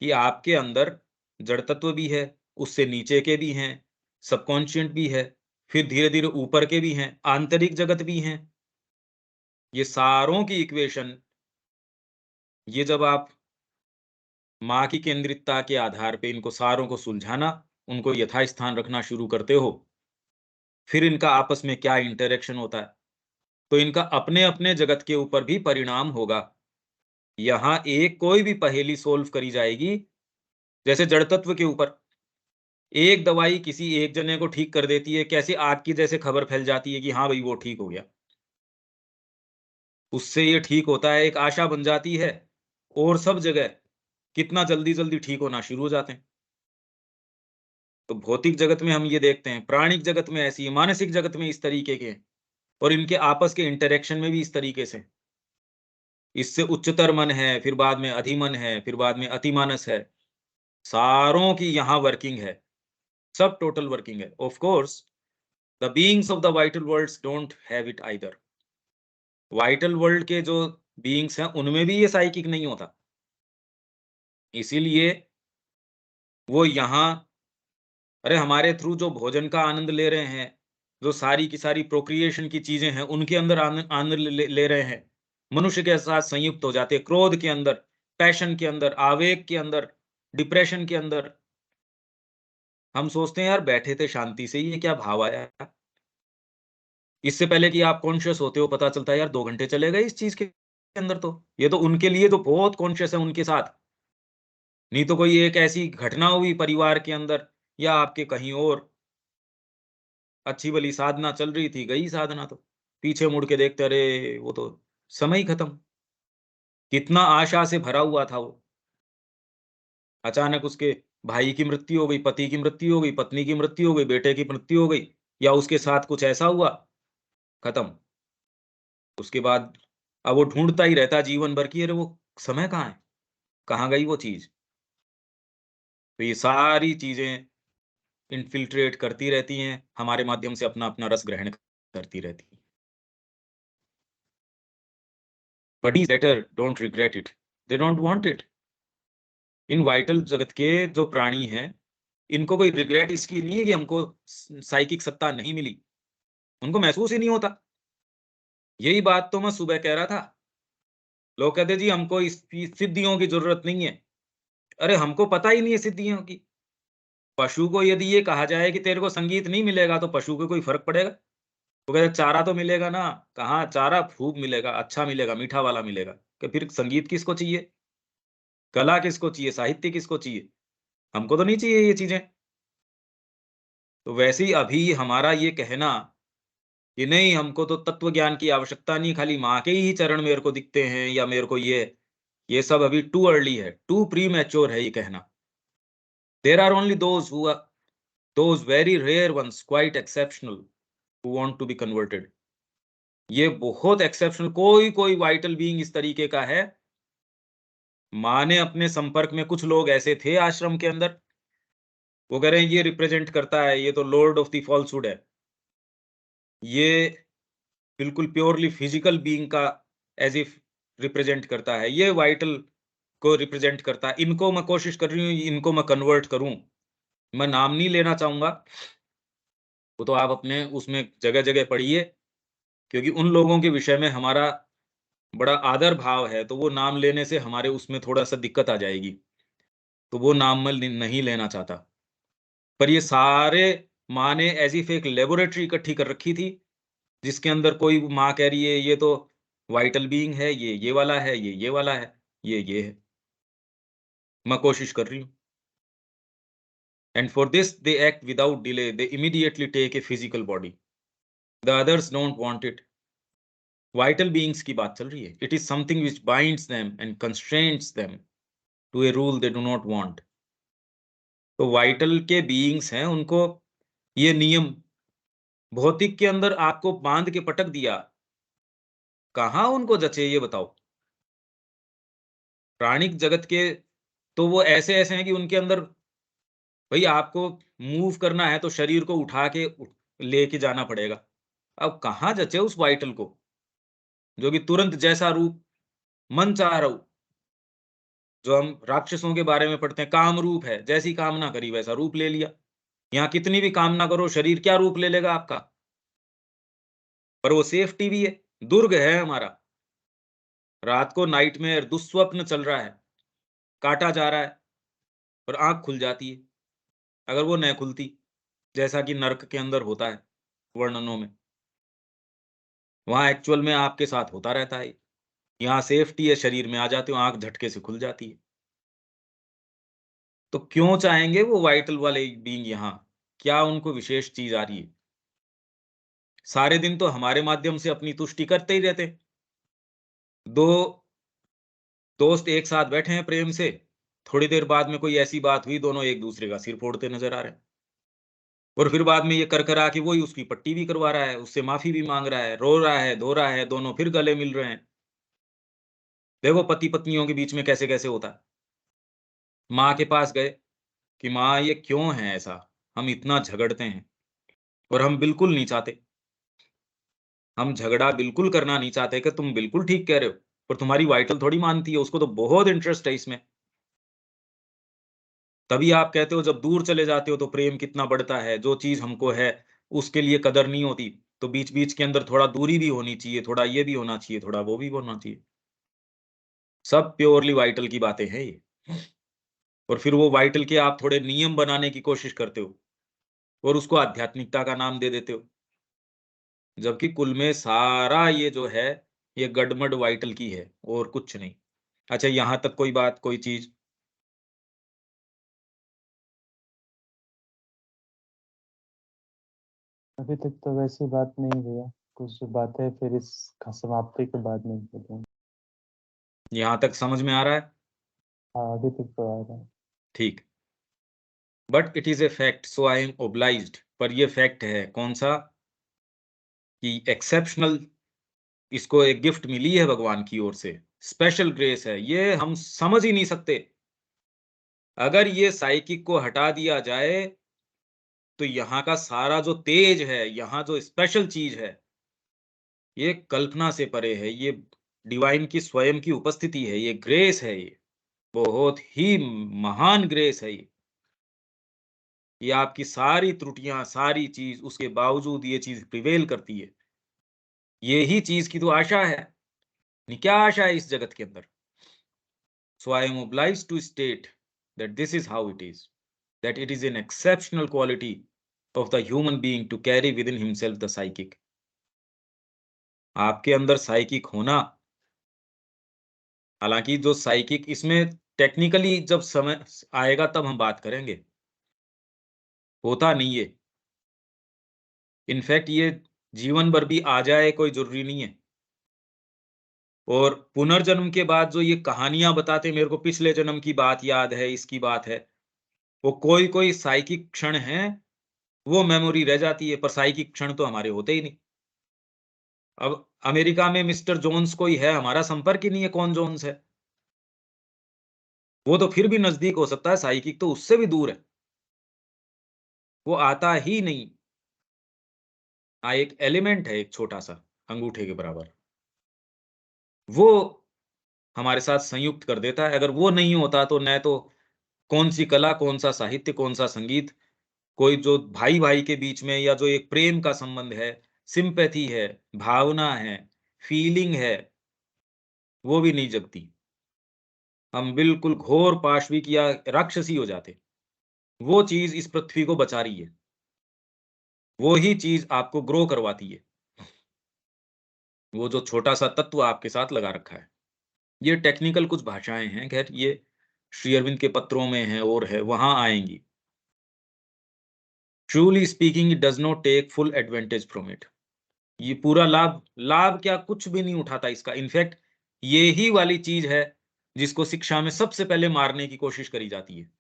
कि आपके अंदर जड़ तत्व भी है, उससे नीचे के भी हैं, सबकॉन्शियंट भी है, फिर धीरे-धीरे ऊपर के भी हैं, आंतरिक जगत भी हैं। ये सारों की इक्वेशन, ये जब आप माँ की केंद्रितता के आधार पे इनको सारों को सुलझाना, उनको यथास्थान रखना शुरू करते हो, फिर इनका आपस में क्या इंटरैक्शन होता है, तो इनका अपने-अपने जगत के ऊपर भी परिणाम होगा। यहाँ एक कोई भी पहेली सॉल्व करी जाएगी, जैसे जड़ तत्व के ऊपर, एक दवाई किसी एक जने को ठीक कर देती है, कैसे आग की जैसे खबर फैल जाती है कि हाँ भई, वो ठीक हो गया। उससे ये ठीक होता है, एक आशा बन जाती है, और सब जगह कितना जल्दी-जल्दी ठीक होना शुरू हो जाते हैं। तो भौतिक जगत में हम ये देखते हैं, प्राणिक जगत में ऐसी है, मानसिक जगत में इस तरीके के हैं, और इनके आपस के इंटरैक्शन में भी इस तरीके से। इससे उच्चतर मन है, फिर बाद में अधिमन है, फिर बाद में अतिमानस है। सारों की यहाँ वर्किंग है, सब टोटल वर्किंग है। Of course, the beings of the vital worlds don't have it either. Vital world के जो बीइंग्स हैं, उनमें भी ये साइकिक नहीं होता। इसीलिए वो यहाँ, अरे हमारे थ्रू जो भोजन का आनंद ले रहे हैं, जो सारी की सारी प्रोक्रिएशन की चीज़ें हैं, उनके अंदर आनंद ले रहे हैं। मनुष्य के साथ संयुक्त हो जाते हैं, क्रोध के अंदर, पैशन के अंदर, आवेग के अंदर, डिप्रेशन के अंदर हम सोचते हैं यार बैठे थे शांति से, ये क्या भाव आया? इससे पहले कि आप कॉन्शियस होते हो पता चलता है यार 2 घंटे चले गए इस चीज़ के अंदर तो। ये तो उनके लिए तो बहुत कॉन्शियस है उनके साथ। नहीं तो कोई एक ऐसी घटना हुई परिवार के अंदर या आपके कहीं और, अच्छी भली साधना चल रही थी, गई साधना तो। पीछे मुड़ के देखते अरे! वो तो समय ही खत्म। कितना आशा से भरा हुआ था वो। अचानक उसके भाई की मृत्यु हो गई, पति की मृत्यु हो गई, पत्नी की मृत्यु हो गई, बेटे की मृत्यु हो गई या उसके साथ कुछ ऐसा हुआ, खत्म। उसके बाद अब वो ढूँढता ही रहता है जीवन भर कि अरे वो समय कहाँ है? कहाँ गई वो चीज़? तो ये सारी चीज़ें इन्फिल्ट्रेट करती रहती हैं, हमारे माध्यम से अपना-अपना रस ग्रहण करती रहती हैं। But is better don't regret it, they don't want it. In vital जगत के जो प्राणी हैं, इनको कोई रिग्रेट इसकी नहीं है कि हमको साइकिक सत्ता नहीं मिली, उनको महसूस ही नहीं होता। यही बात तो मैं सुबह कह रहा था। लोग कहते जी हमको इसकी सिद्धियों की ज़रूरत नहीं है। अरे हमको पता ही नहीं है सिद्धियों की। पशु को यदि ये कहा जाए कि तेरे को संगीत नहीं मिलेगा तो पशु को कोई फ़र्क पड़ेगा? वो कहते चारा तो मिलेगा ना, कहाँ चारा खूब मिलेगा, अच्छा मिलेगा, मीठा वाला मिलेगा। कि फिर संगीत किसको चाहिए? कला किसको चाहिए? साहित्य किसको चाहिए? हमको तो नहीं चाहिए ये चीज़ें। तो वैसे ही अभी हमारा ये कहना कि नहीं हमको तो तत्व ज्ञान की आवश्यकता नहीं, खाली माँ के ही चरण मेरे को दिखते हैं या मेरे को ये सब अभी टू अर्ली है, टू प्रीमैच्योर है ये कहना। There are only those very rare ones quite exceptional who want to be converted. ये बहुत एक्सेप्शनल कोई-कोई वाइटल बीइंग इस तरीके का है। माँ ने अपने संपर्क में कुछ लोग ऐसे थे आश्रम के अंदर, वो कह रहे हैं ये रिप्रेजेंट करता है, ये तो लॉर्ड ऑफ द फॉल्सहुड है। ये बिल्कुल प्योरली फिजिकल बीइंग का एज़ इफ रिप्रेजेंट करता है। ये वाइटल को रिप्रेजेंट करता है। इनको मैं कोशिश कर रही हूँ, इनको मैं कन्वर्ट करूँ। मैं नाम नहीं लेना चाहूँगा, वो तो आप अपने उसमें जगह-जगह पढ़िए, क्योंकि उन लोगों के विषय में हमारा बड़ा आदर भाव है, तो वो नाम लेने से हमारे उसमें थोड़ा-सा दिक्कत आ जाएगी। तो वो नाम मैं नहीं लेना चाहता। पर ये सारे माँ ने एज़ इफ एक लैबोरेटरी इकट्ठी कर रखी थी, जिसके अंदर कोई माँ कह रही है ये तो वाइटल बीइंग है, ये वाला है, ये वाला है, ये है। मैं कोशिश कर रही हूँ। And for this they act without delay, they immediately take a physical body. The others don't want it. Vital beings की बात चल रही है। It is something which binds them and constraints them to a rule they do not want. तो vital के beings हैं, उनको ये नियम भौतिक के अंदर आपको बाँध के पटक दिया, कहाँ उनको जचे ये बताओ? प्राणिक जगत के तो वो ऐसे-ऐसे हैं कि उनके अंदर भई आपको मूव करना है तो शरीर को उठा के लेके जाना पड़ेगा। अब कहाँ जचे उस वाइटल को, जो कि तुरंत जैसा रूप मन चाह रहा हो, जो हम राक्षसों के बारे में पढ़ते हैं, काम रूप है, जैसी कामना करी वैसा रूप ले लिया। यहाँ कितनी भी कामना करो, शरीर क्या रूप ले लेगा आपका? पर वो सेफ्टी भी है, दुर्ग है हमारा। रात को नाइटमेयर दुःस्वप्न चल रहा है, काटा जा रहा है और आँख खुल जाती है। अगर वो न खुलती, जैसा कि नर्क के अंदर होता है वर्णनों में, वहाँ एक्चुअल में आपके साथ होता रहता है। यहाँ सेफ्टी है, शरीर में आ जाते हो, आँख झटके से खुल जाती है। तो क्यों चाहेंगे वो वाइटल वाले बीइंग यहाँ? क्या उनको विशेष चीज़ आ रही है? सारे दिन तो हमारे माध्यम से अपनी तुष्टि करते ही रहते हैं। 2 दोस्त एक साथ बैठे हैं प्रेम से, थोड़ी देर बाद में कोई ऐसी बात हुई, दोनों एक-दूसरे का सिर फोड़ते नज़र आ रहे हैं। और फिर बाद में ये कर-करा के वही उसकी पट्टी भी करवा रहा है, उससे माफ़ी भी माँग रहा है, रो रहा है, धो रहा है, दोनों फिर गले मिल रहे हैं। देखो पति-पत्नियों के बीच में कैसे-कैसे होता है। माँ के पास गए कि माँ ये क्यों है ऐसा? हम इतना झगड़ते हैं और हम बिल्कुल नहीं चाहते। हम झगड़ा बिल्कुल करना नहीं चाहते कि तुम बिल्कुल ठीक कह रहे हो, पर तुम्हारी वाइटल थोड़ी मानती है, उसको तो बहुत इंटरेस्ट है इसमें। तभी आप कहते हो जब दूर चले जाते हो तो प्रेम कितना बढ़ता है, जो चीज़ हमको है, उसके लिए कदर नहीं होती। तो बीच-बीच के अंदर थोड़ा दूरी भी होनी चाहिए, थोड़ा ये भी होना चाहिए, थोड़ा वो भी होना चाहिए। सब प्योरली वाइटल की बातें हैं ये। और फिर वो वाइटल के आप थोड़े नियम बनाने की कोशिश करते हो और उसको आध्यात्मिकता का नाम दे देते हो, जबकि कुल में सारा ये जो है, ये गड़बड़ वाइटल की है और कुछ नहीं। अच्छा, यहां तक कोई बात, कोई चीज? अभी तक तो वैसी बात नहीं हुई है, कुछ बातें फिर इस समाप्ति के बाद में बोलूँगा। यहां तक समझ में आ रहा है? हाँ, अभी तक तो आ रहा है। ठीक। But it is a fact, so I M obliged. पर ये फैक्ट है कौन सा? कि एक्सेप्शनल, इसको एक गिफ्ट मिली है भगवान की ओर से, स्पेशल ग्रेस है, ये हम समझ ही नहीं सकते। अगर ये साइकिक को हटा दिया जाए तो यहाँ का सारा जो तेज है, यहाँ जो स्पेशल चीज है, ये कल्पना से परे है। ये डिवाइन की स्वयं की उपस्थिति है, ये ग्रेस है, ये बहुत ही महान ग्रेस है। ये आपकी सारी त्रुटियां, सारी चीज, उसके बावजूद ये चीज प्रिवेल करती है। यही चीज की तो आशा है। क्या आशा है इस जगत के अंदर? So I am obliged to state that this is how it is, that it is an exceptional quality of the human being to carry within himself the psychic. आपके अंदर साइकिक होना, हालांकि जो साइकिक, इसमें टेक्निकली जब समय आएगा तब हम बात करेंगे, होता नहीं है। इनफैक्ट ये जीवन भर भी आ जाए कोई जरूरी नहीं है। और पुनर्जन्म के बाद जो ये कहानियां बताते, मेरे को पिछले जन्म की बात याद है, इसकी बात है, वो कोई कोई साइकिक क्षण है, वो मेमोरी रह जाती है, पर साइकिक क्षण तो हमारे होते ही नहीं। अब अमेरिका में मिस्टर जोन्स कोई है, हमारा संपर्क ही नहीं है, कौन जोन्स है? वो तो फिर भी नजदीक हो सकता है, साइकिक तो उससे भी दूर है, वो आता ही नहीं। हाँ, एक एलिमेंट है, एक छोटा सा अंगूठे के बराबर, वो हमारे साथ संयुक्त कर देता है। अगर वो नहीं होता तो न तो कौन सी कला, कौन सा साहित्य, कौन सा संगीत, कोई जो भाई भाई के बीच में या जो एक प्रेम का संबंध है, सिंपैथी है, भावना है, फीलिंग है, वो भी नहीं जगती। हम बिल्कुल घोर पाशविक या राक्षसी हो जाते। वो चीज इस पृथ्वी को बचा रही है, वो ही चीज आपको ग्रो करवाती है, वो जो छोटा सा तत्व आपके साथ लगा रखा है। ये टेक्निकल कुछ भाषाएं हैं, खैर ये श्री अरविंद के पत्रों में है और है, वहां आएंगी। Truly speaking, it does not take full advantage from it. ये पूरा लाभ, लाभ क्या, कुछ भी नहीं उठाता इसका। इनफैक्ट ये ही वाली चीज है जिसको शिक्षा में सबसे पहले मारने की कोशिश करी जाती है।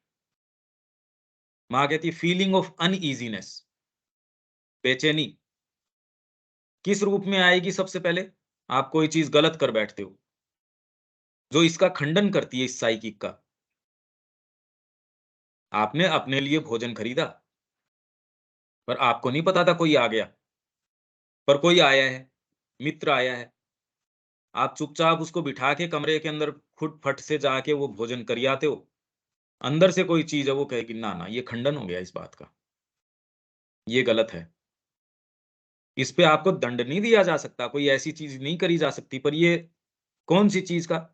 माँ कहती है फीलिंग ऑफ अनईजीनेस, बेचैनी, किस रूप में आएगी? सबसे पहले आप कोई चीज गलत कर बैठते हो, जो इसका खंडन करती है, इस साइकिक का। आपने अपने लिए भोजन खरीदा, पर आपको नहीं पता था कोई आ गया, पर कोई आया है, मित्र आया है। आप चुपचाप उसको बिठा के कमरे के अंदर खुद फट से जाके वो भोजन कर आते हो। अंदर से कोई चीज है, वो कहेगी ना ना, ये खंडन हो गया इस बात का, ये गलत है, इस पे आपको दंड नहीं दिया जा सकता, कोई ऐसी चीज नहीं करी जा सकती। पर ये कौन सी चीज का?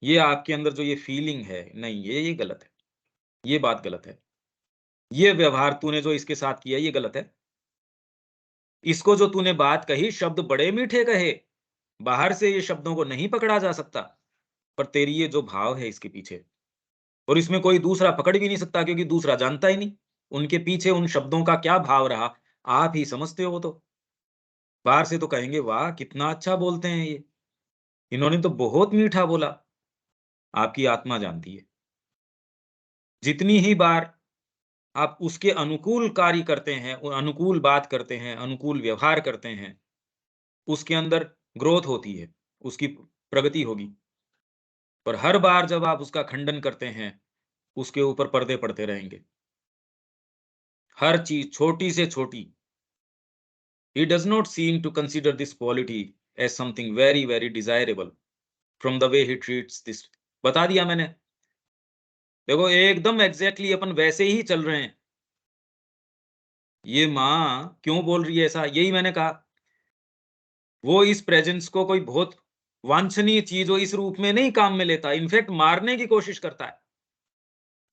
ये आपके अंदर जो ये फीलिंग है, नहीं, ये गलत है, ये बात गलत है, ये व्यवहार तूने जो इसके साथ किया ये गलत है। इसको जो तूने बात कही, शब्द बड़े मीठे कहे, बाहर से ये शब्दों को नहीं पकड़ा जा सकता, पर तेरी ये जो भाव है इसके पीछे, और इसमें कोई दूसरा पकड़ भी नहीं सकता, क्योंकि दूसरा जानता ही नहीं उनके पीछे उन शब्दों का क्या भाव रहा। आप ही समझते हो। वो तो बाहर से तो कहेंगे वाह कितना अच्छा बोलते हैं ये, इन्होंने तो बहुत मीठा बोला। आपकी आत्मा जानती है, जितनी ही बार आप उसके अनुकूल कार्य करते हैं, अनुकूल बात करते हैं, अनुकूल व्यवहार करते हैं, उसके अंदर ग्रोथ होती है, उसकी प्रगति होगी। पर हर बार जब आप उसका खंडन करते हैं, उसके ऊपर पर्दे पड़ते रहेंगे। हर चीज छोटी से छोटी, he does not seem to consider this quality as something very very desirable from the way he treats this। बता दिया मैंने। देखो एकदम एग्जैक्टली अपन वैसे ही चल रहे हैं। ये माँ क्यों बोल रही है ऐसा, यही मैंने कहा। वो इस प्रेजेंस को कोई बहुत वांछनीय चीज हो इस रूप में नहीं काम में लेता, इनफैक्ट मारने की कोशिश करता है।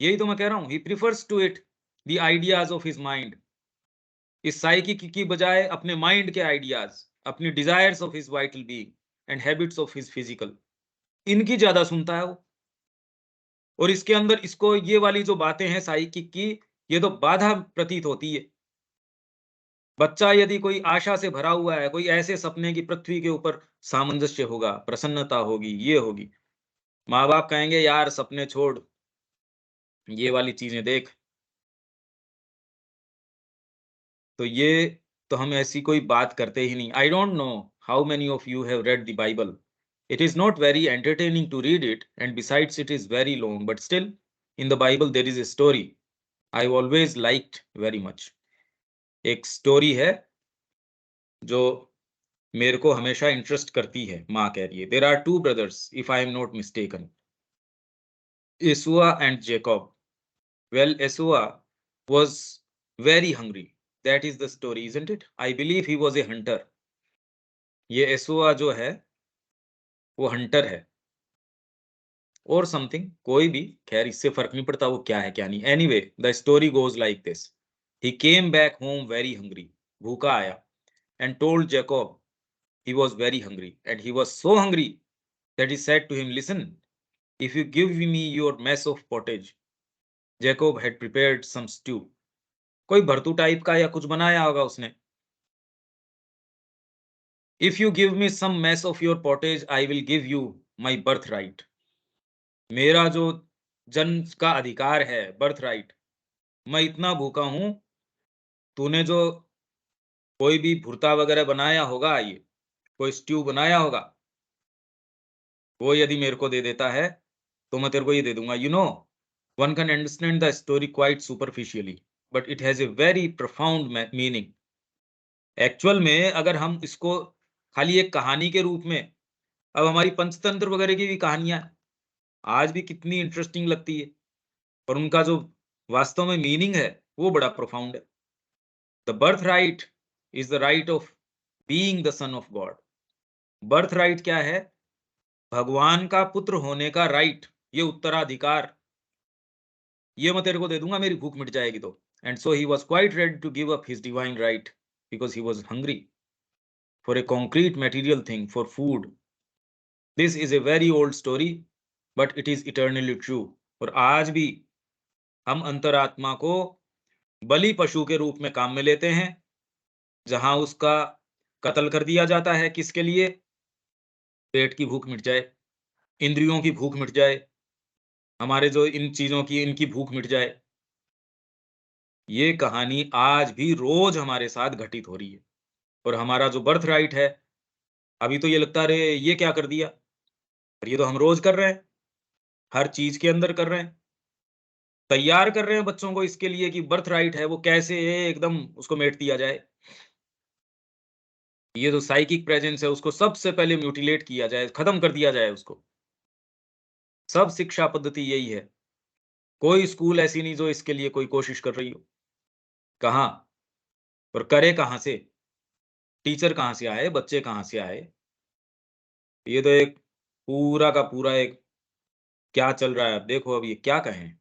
यही तो मैं कह रहा हूं, he prefers to it the ideas of his mind, इस साइकिक की बजाय अपने माइंड के आइडियाज, अपनी desires of his vital being and habits of his physical, इनकी ज्यादा सुनता है वो। और इसके अंदर इसको ये वाली जो बातें हैं साइकिक की, ये तो बाधा प्रतीत होती है। बच्चा यदि कोई आशा से भरा हुआ है, कोई ऐसे सपने की पृथ्वी के ऊपर सामंजस्य होगा, प्रसन्नता होगी, ये होगी, माँ बाप कहेंगे यार सपने छोड़, ये वाली चीजें देख। तो ये तो हम ऐसी कोई बात करते ही नहीं। I don't know how many of you have read the Bible. It is not very entertaining to read it, and besides it is very long, but still in the Bible there is a story I always liked very much. एक स्टोरी है जो मेरे को हमेशा interest करती है। माँ कह रही है, there are two brothers if I am not mistaken, Esau and Jacob. Well, Esau was very hungry. That is the story, isn't it? I believe he was a hunter. ये एसुआ जो है वो हंटर है, और समथिंग, कोई भी, खैर इससे फर्क नहीं पड़ता वो क्या है क्या नहीं। Anyway, the story goes like this. He came back home very hungry, भूखा आया, and told Jacob he was very hungry, and he was so hungry that he said to him, listen, if you give me your mess of pottage, Jacob had prepared some stew, कोई भरतू type का या कुछ बनाया होगा उसने। If you give me some mess of your pottage, I will give you my birthright. मेरा जो जन्म का अधिकार है, बर्थ, मैं इतना भूखा हूं, तूने जो कोई भी भुर्ता वगैरह बनाया होगा, ये कोई स्ट्यू बनाया होगा, वो यदि मेरे को दे देता है तो मैं तेरे को ये दे दूंगा। You know, one can understand the story quite superficially, but it has a very profound meaning. Actual में अगर हम इसको खाली एक कहानी के रूप में, अब हमारी पंचतंत्र वगैरह की भी कहानियां आज भी कितनी इंटरेस्टिंग लगती है, और उनका जो वास्तव में मीनिंग है वो बड़ा प्रोफाउंड है। The birth right is the right of being the son of God. Birth right क्या है? भगवान का पुत्र होने का राइट, ये उत्तराधिकार, ये मैं तेरे को दे दूंगा, मेरी भूख मिट जाएगी तो। And so he was quite ready to give up his divine right because he was hungry for a concrete material thing, for food. This is a very old story, but it is eternally true. और आज भी हम अंतरात्मा को बलि पशु के रूप में काम में लेते हैं, जहां उसका कत्ल कर दिया जाता है। किसके लिए? पेट की भूख मिट जाए, इंद्रियों की भूख मिट जाए, हमारे जो इन चीजों की, इनकी भूख मिट जाए। ये कहानी आज भी रोज हमारे साथ घटित हो रही है। और हमारा जो बर्थ राइट है, अभी तो ये लगता है ये क्या कर दिया, और ये तो हम रोज कर रहे हैं, हर चीज के अंदर कर रहे हैं। तैयार कर रहे हैं बच्चों को इसके लिए कि बर्थ राइट है वो कैसे एकदम उसको मेट दिया जाए। ये जो साइकिक प्रेजेंस है उसको सबसे पहले म्यूटिलेट किया जाए, खत्म कर दिया जाए उसको। सब शिक्षा पद्धति यही है, कोई स्कूल ऐसी नहीं जो इसके लिए कोई कोशिश कर रही हो। कहाँ, और करे कहाँ से? टीचर कहाँ से आए, बच्चे कहाँ से आए? ये तो एक पूरा का पूरा एक क्या चल रहा है, अब देखो, अब ये क्या कहें।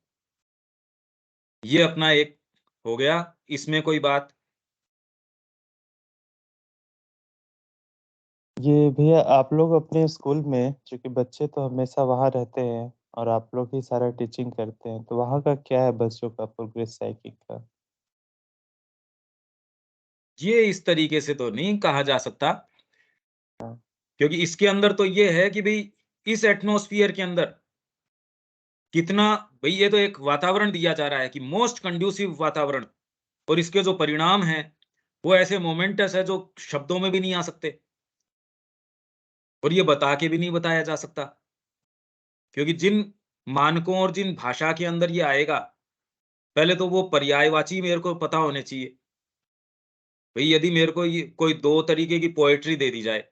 ये अपना एक हो गया, इसमें कोई बात। ये भैया आप लोग अपने स्कूल में, चूंकि बच्चे तो हमेशा वहाँ रहते हैं और आप लोग ही सारा टीचिंग करते हैं, तो वहाँ का क्या है बच्चों का प्रोग्रेस साइकिल का? ये इस तरीके से तो नहीं कहा जा सकता, हाँ। क्योंकि इसके अंदर तो ये है कि भाई इस एटमॉस्फेयर के अंदर कितना, भाई ये तो एक वातावरण दिया जा रहा है कि मोस्ट कंड्यूसिव वातावरण, और इसके जो परिणाम हैं वो ऐसे मोमेंटस है जो शब्दों में भी नहीं आ सकते, और ये बता के भी नहीं बताया जा सकता। क्योंकि जिन मानकों और जिन भाषा के अंदर ये आएगा, पहले तो वो पर्यायवाची मेरे को पता होने चाहिए। भाई यदि मेरे को ये कोई दो तरीके की पोएट्री दे दी जाए,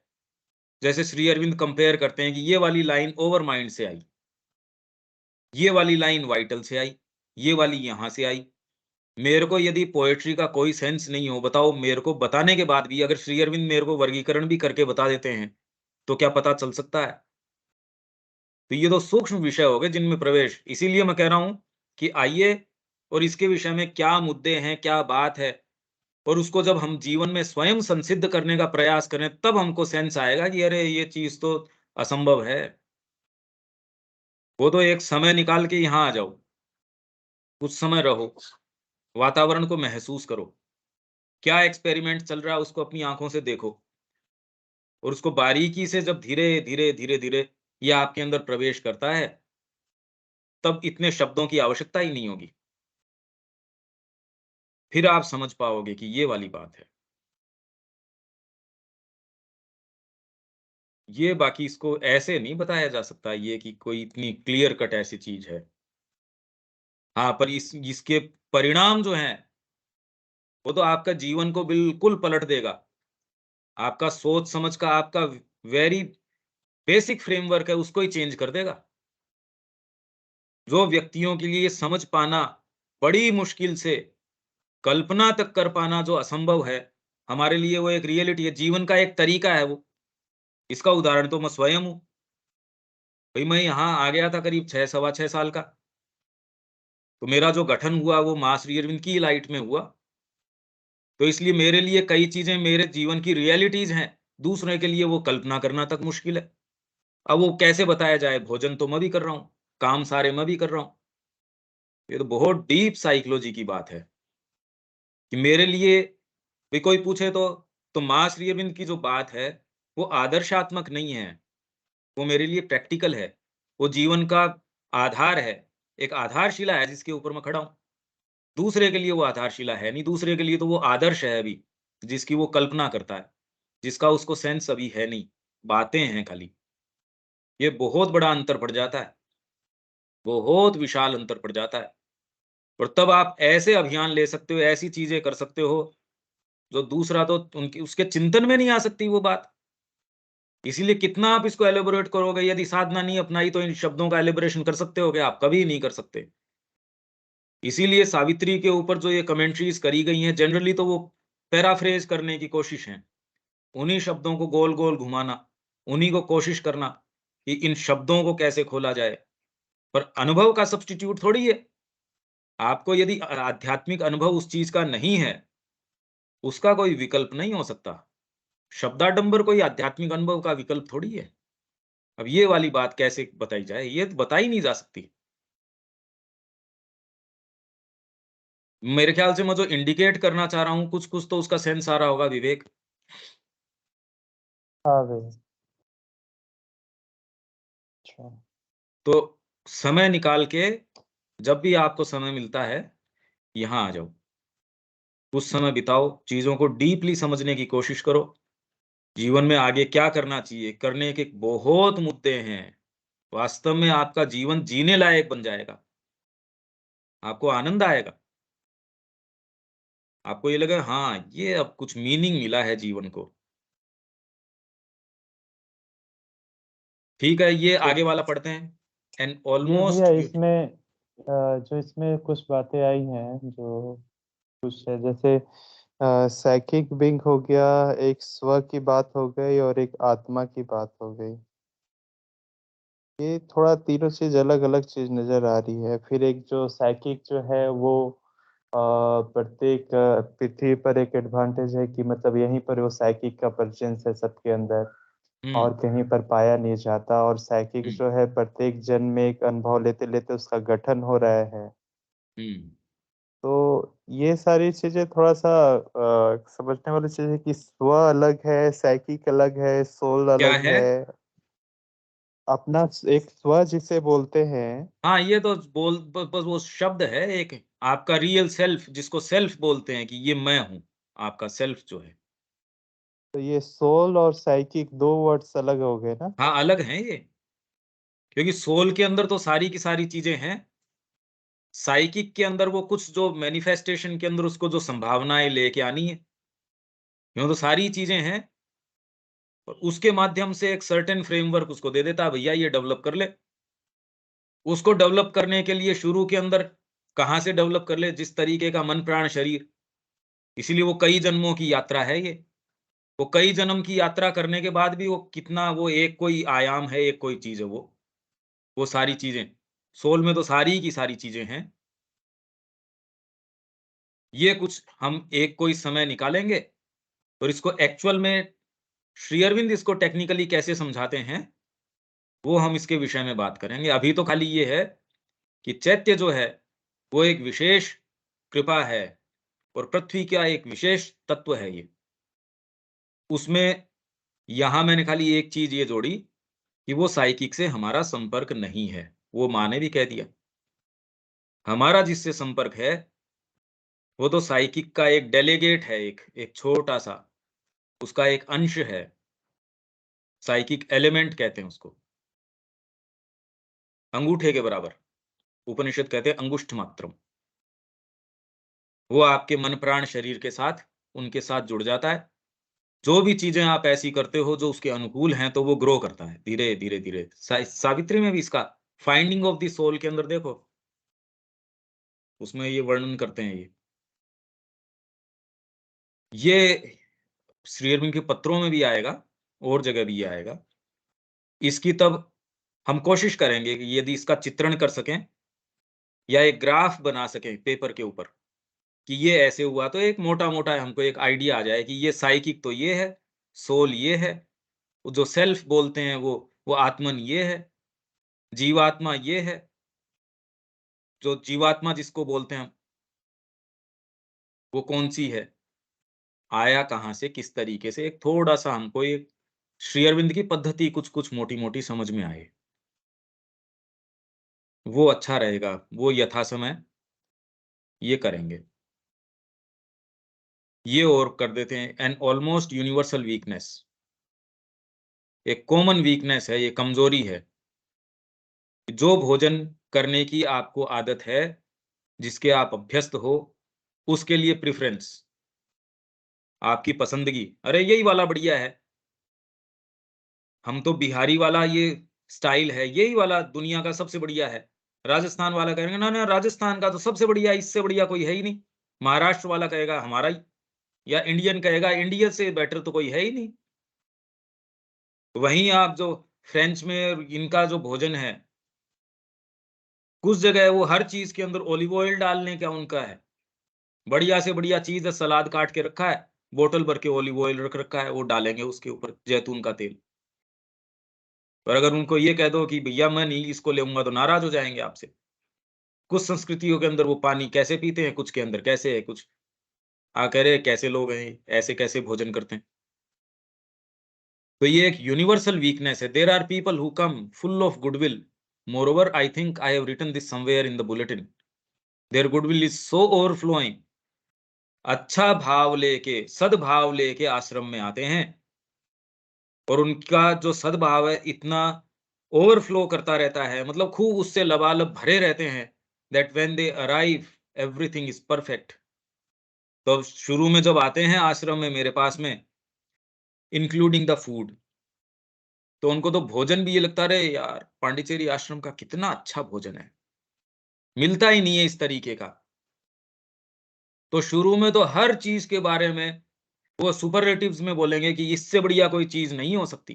जैसे श्री अरविंद कंपेयर करते हैं कि ये वाली लाइन ओवर माइंड से आई, ये वाली लाइन वाइटल से आई, ये वाली यहां से आई। मेरे को यदि पोएट्री का कोई सेंस नहीं हो, बताओ, मेरे को बताने के बाद भी अगर श्री अरविंद मेरे को वर्गीकरण भी करके बता देते हैं, तो क्या पता चल सकता है? तो ये तो सूक्ष्म विषय हो गए जिनमें प्रवेश। इसीलिए मैं कह रहा हूं कि आइए और इसके विषय में क्या मुद्दे हैं, क्या बात है, और उसको जब हम जीवन में स्वयं संसिद्ध करने का प्रयास करें, तब हमको सेंस आएगा कि अरे ये चीज़ तो असंभव है। वो तो एक समय निकाल के यहाँ आ जाओ, कुछ समय रहो, वातावरण को महसूस करो, क्या एक्सपेरिमेंट चल रहा है उसको अपनी आँखों से देखो, और उसको बारीकी से जब धीरे-धीरे, धीरे-धीरे ये आपके अंदर प्रवेश करता है, तब इतने शब्दों की आवश्यकता ही नहीं होगी। फिर आप समझ पाओगे कि ये वाली बात है। ये बाकी इसको ऐसे नहीं बताया जा सकता ये कि कोई इतनी क्लियर कट ऐसी चीज़ है। हाँ, पर इसके परिणाम जो हैं, वो तो आपका जीवन को बिल्कुल पलट देगा। आपका सोच समझ का आपका वेरी बेसिक फ्रेमवर्क है, उसको ही चेंज कर देगा। जो व्यक्तियों के लिए समझ पाना बड़ी मुश्किल से, कल्पना तक कर पाना जो असंभव है, हमारे लिए वो एक रियलिटी है, जीवन का एक तरीका है वो। इसका उदाहरण तो मैं स्वयं हूँ। भई मैं यहाँ आ गया था करीब 6 सवा 6 साल का, तो मेरा जो गठन हुआ वो माँ श्री अरविंद की लाइट में हुआ। तो इसलिए मेरे लिए कई चीज़ें मेरे जीवन की रियलिटीज़ हैं, दूसरे के लिए वो कल्पना करना तक मुश्किल है। अब वो कैसे बताया जाए? भोजन तो मैं भी कर रहा हूँ, काम सारे मैं भी कर रहा हूँ। ये तो बहुत डीप साइकोलॉजी की बात है कि मेरे लिए भी कोई पूछे तो माँ श्री अरविंद की जो बात है, वो आदर्शात्मक नहीं है, वो मेरे लिए प्रैक्टिकल है। वो जीवन का आधार है, एक आधारशिला है जिसके ऊपर मैं खड़ा हूँ। दूसरे के लिए वो आधारशिला है नहीं, दूसरे के लिए तो वो आदर्श है अभी, जिसकी वो कल्पना करता है, जिसका उसको सेंस अभी है नहीं, बातें हैं खाली। ये बहुत बड़ा अंतर पड़ जाता है, बहुत विशाल अंतर पड़ जाता है। और तब आप ऐसे अभियान ले सकते हो, ऐसी चीज़ें कर सकते हो, जो दूसरा तो उनकी उसके चिंतन में नहीं आ सकती वो बात। इसीलिए कितना आप इसको एलैबोरेट करोगे, यदि साधना नहीं अपनाई तो इन शब्दों का एलैबोरेशन कर सकते हो क्या आप? कभी नहीं कर सकते। इसीलिए सावित्री के ऊपर जो ये कमेंट्रीज़ करी गई हैं, जनरली तो वो पैराफ्रेज़ करने की कोशिश है। उन्हीं शब्दों को गोल-गोल घुमाना, उन्हीं को कोशिश करना कि इन शब्दों को कैसे खोला जाए। पर अनुभव का सब्स्टिट्यूट थोड़ी है। आपको यदि आध्यात्मिक अनुभव उस चीज़ का नहीं है, उसका कोई विकल्प नहीं हो सकता। शब्दाडंबर कोई आध्यात्मिक अनुभव का विकल्प थोड़ी है। अब ये वाली बात कैसे बताई जाए? ये तो बताई नहीं जा सकती। मेरे ख्याल से मैं जो इंडिकेट करना चाह रहा हूँ, कुछ-कुछ तो उसका सेंस आ रहा होगा विवेक। हाँ भई। अच्छा। तो समय निकाल के जब भी आपको समय मिलता है, यहाँ आ जाओ। कुछ समय बिताओ, चीज़ों को डीपली समझने की कोशिश करो। जीवन में आगे क्या करना चाहिए? करने के बहुत मुद्दे हैं। वास्तव में आपका जीवन जीने लायक बन जाएगा। आपको आनंद आएगा। आपको ये लगेगा हाँ, ये अब कुछ मीनिंग मिला है जीवन को। ठीक है, ये तो आगे वाला पढ़ते हैं। एंड ये भैया ऑलमोस्ट यू इसमें जो इसमें कुछ बातें आई हैं जो कुछ है जैसे साइकिक बिंग हो गया, एक स्व की बात हो गई और एक आत्मा की बात हो गई। ये थोड़ा तीनों चीज़ अलग-अलग चीज़ नज़र आ रही है। फिर एक जो साइकिक जो है वो प्रत्येक पृथ्वी पर एक एडवांटेज है कि मतलब यहीं पर वो साइकिक का प्रेज़ेंस है सबके अंदर हुँ, और कहीं पर पाया नहीं जाता और साइकिक हुँ, जो है प्रत्येक जन्म में एक अनुभव लेते-लेते उसका गठन हो रहा है। हुँ। तो ये सारी चीज़ें थोड़ा-सा समझने वाली चीज़ है कि स्व अलग है, साइकिक अलग है, सोल क्या अलग है? है। अपना एक स्व जिसे बोलते हैं, हाँ, ये तो बोल ब बस वो शब्द है एक, आपका रियल सेल्फ जिसको सेल्फ बोलते हैं कि ये मैं हूँ, आपका सेल्फ जो है। तो ये सोल और साइकिक 2 वर्ड्स अलग हो गए ना? हाँ, अलग हैं ये, क्योंकि सोल के अंदर तो सारी की सारी चीज़ें हैं। साइकिक के अंदर वो कुछ जो मैनिफेस्टेशन के अंदर उसको जो संभावनाएँ लेके आनी है, यूँ तो सारी चीज़ें हैं और उसके माध्यम से एक सर्टेन फ्रेमवर्क उसको दे देता है, भैया ये डेवलप कर ले। उसको डेवलप करने के लिए शुरू के अंदर कहाँ से डेवलप कर ले, जिस तरीके का मन, प्राण, शरीर, इसीलिए वो कई जन्मों की यात्रा है ये। वो कई जन्म की यात्रा करने के बाद भी वो कितना वो एक कोई आयाम है, एक कोई चीज़ है वो सारी चीज़ें। सोल में तो सारी की सारी चीज़ें हैं। ये कुछ हम एक कोई समय निकालेंगे और इसको एक्चुअल में श्री अरविंद इसको टेक्निकली कैसे समझाते हैं, वो हम इसके विषय में बात करेंगे। अभी तो खाली ये है कि चैत्य जो है, वो एक विशेष कृपा है और पृथ्वी का एक विशेष तत्व है ये। उसमें यहाँ मैंने खाली एक चीज़ ये जोड़ी कि वो साइकिक से हमारा संपर्क नहीं है। वो माँ ने भी कह दिया। हमारा जिससे संपर्क है, वो तो साइकिक का एक डेलीगेट है, एक छोटा-सा, उसका एक अंश है। साइकिक एलिमेंट कहते हैं उसको। अंगूठे के बराबर। उपनिषद कहते हैं अंगुष्ठ मात्रम। वो आपके मन, प्राण, शरीर के साथ, उनके साथ जुड़ जाता है। जो भी चीज़ें आप ऐसी करते हो जो उसके अनुकूल हैं, तो वो ग्रो करता है धीरे, धीरे, धीरे। सावित्री में भी इसका फाइंडिंग ऑफ द सोल के अंदर देखो, उसमें ये वर्णन करते हैं ये। ये श्री अरविंद के पत्रों में भी आएगा, और जगह भी ये आएगा। इसकी तब हम कोशिश करेंगे कि यदि इसका चित्रण कर सकें या एक ग्राफ बना सकें पेपर के ऊपर, कि ये ऐसे हुआ, तो एक मोटा-मोटा हमको एक आइडिया आ जाए कि ये साइकिक तो ये है, सोल ये है, वो जो सेल्फ बोलते हैं वो आत्मन ये है, जीवात्मा ये है, जो जीवात्मा जिसको बोलते हैं हम, वो कौन-सी है, आया कहाँ से, किस तरीके से, एक थोड़ा-सा हमको एक श्री अरविंद की पद्धति कुछ-कुछ मोटी-मोटी समझ में आए। वो अच्छा रहेगा, वो यथासमय ये करेंगे। ये और कर देते हैं एन ऑलमोस्ट यूनिवर्सल वीकनेस, एक कॉमन वीकनेस है, ये कमजोरी है। जो भोजन करने की आपको आदत है, जिसके आप अभ्यस्त हो, उसके लिए प्रेफ़रेंस, आपकी पसंदगी, अरे यही वाला बढ़िया है, हम तो बिहारी वाला ये स्टाइल है, यही वाला दुनिया का सबसे बढ़िया है। राजस्थान वाला कहेंगे ना, ना राजस्थान का तो सबसे बढ़िया है, इससे बढ़िया कोई है ही नहीं। महाराष्ट्र वाला कहेगा हमारा ही, या इंडियन कहेगा इंडिया से बेटर तो कोई है ही नहीं। वहीं आप जो फ्रेंच में इनका जो भोजन है, कुछ जगह वो हर चीज़ के अंदर ऑलिव ऑयल डालने का उनका है। बढ़िया से बढ़िया चीज़ है, सलाद काट के रखा है, बोतल भर के ऑलिव ऑयल रख रखा है, वो डालेंगे उसके ऊपर जैतून का तेल। और अगर उनको ये कह दो कि भैया मैं नहीं इसको लेऊँगा, तो नाराज़ हो जाएँगे आपसे। कुछ संस्कृतियों के अंदर वो पानी कैसे पीते हैं, कुछ के अंदर कैसे है, कुछ कह रहे हैं कैसे लोग हैं, ये, ऐसे कैसे भोजन करते हैं। तो ये एक यूनिवर्सल वीकनेस है। There are people who come full of goodwill. Moreover, I think I have written this somewhere in the bulletin. Their goodwill is so overflowing. अच्छा भाव लेके, सद्भाव लेके आश्रम में आते हैं और उनका जो सद्भाव है इतना ओवरफ्लो करता रहता है, मतलब खूब उससे लबालब भरे रहते हैं, that when they arrive everything is perfect. तो शुरू में जब आते हैं आश्रम में मेरे पास में, इंक्लूडिंग द फूड, तो उनको तो भोजन भी ये लगता रहे यार, पांडिचेरी आश्रम का कितना अच्छा भोजन है, मिलता ही नहीं है इस तरीके का। तो शुरू में तो हर चीज के बारे में वो सुपरलेटिव्स में बोलेंगे कि इससे बढ़िया कोई चीज नहीं हो सकती।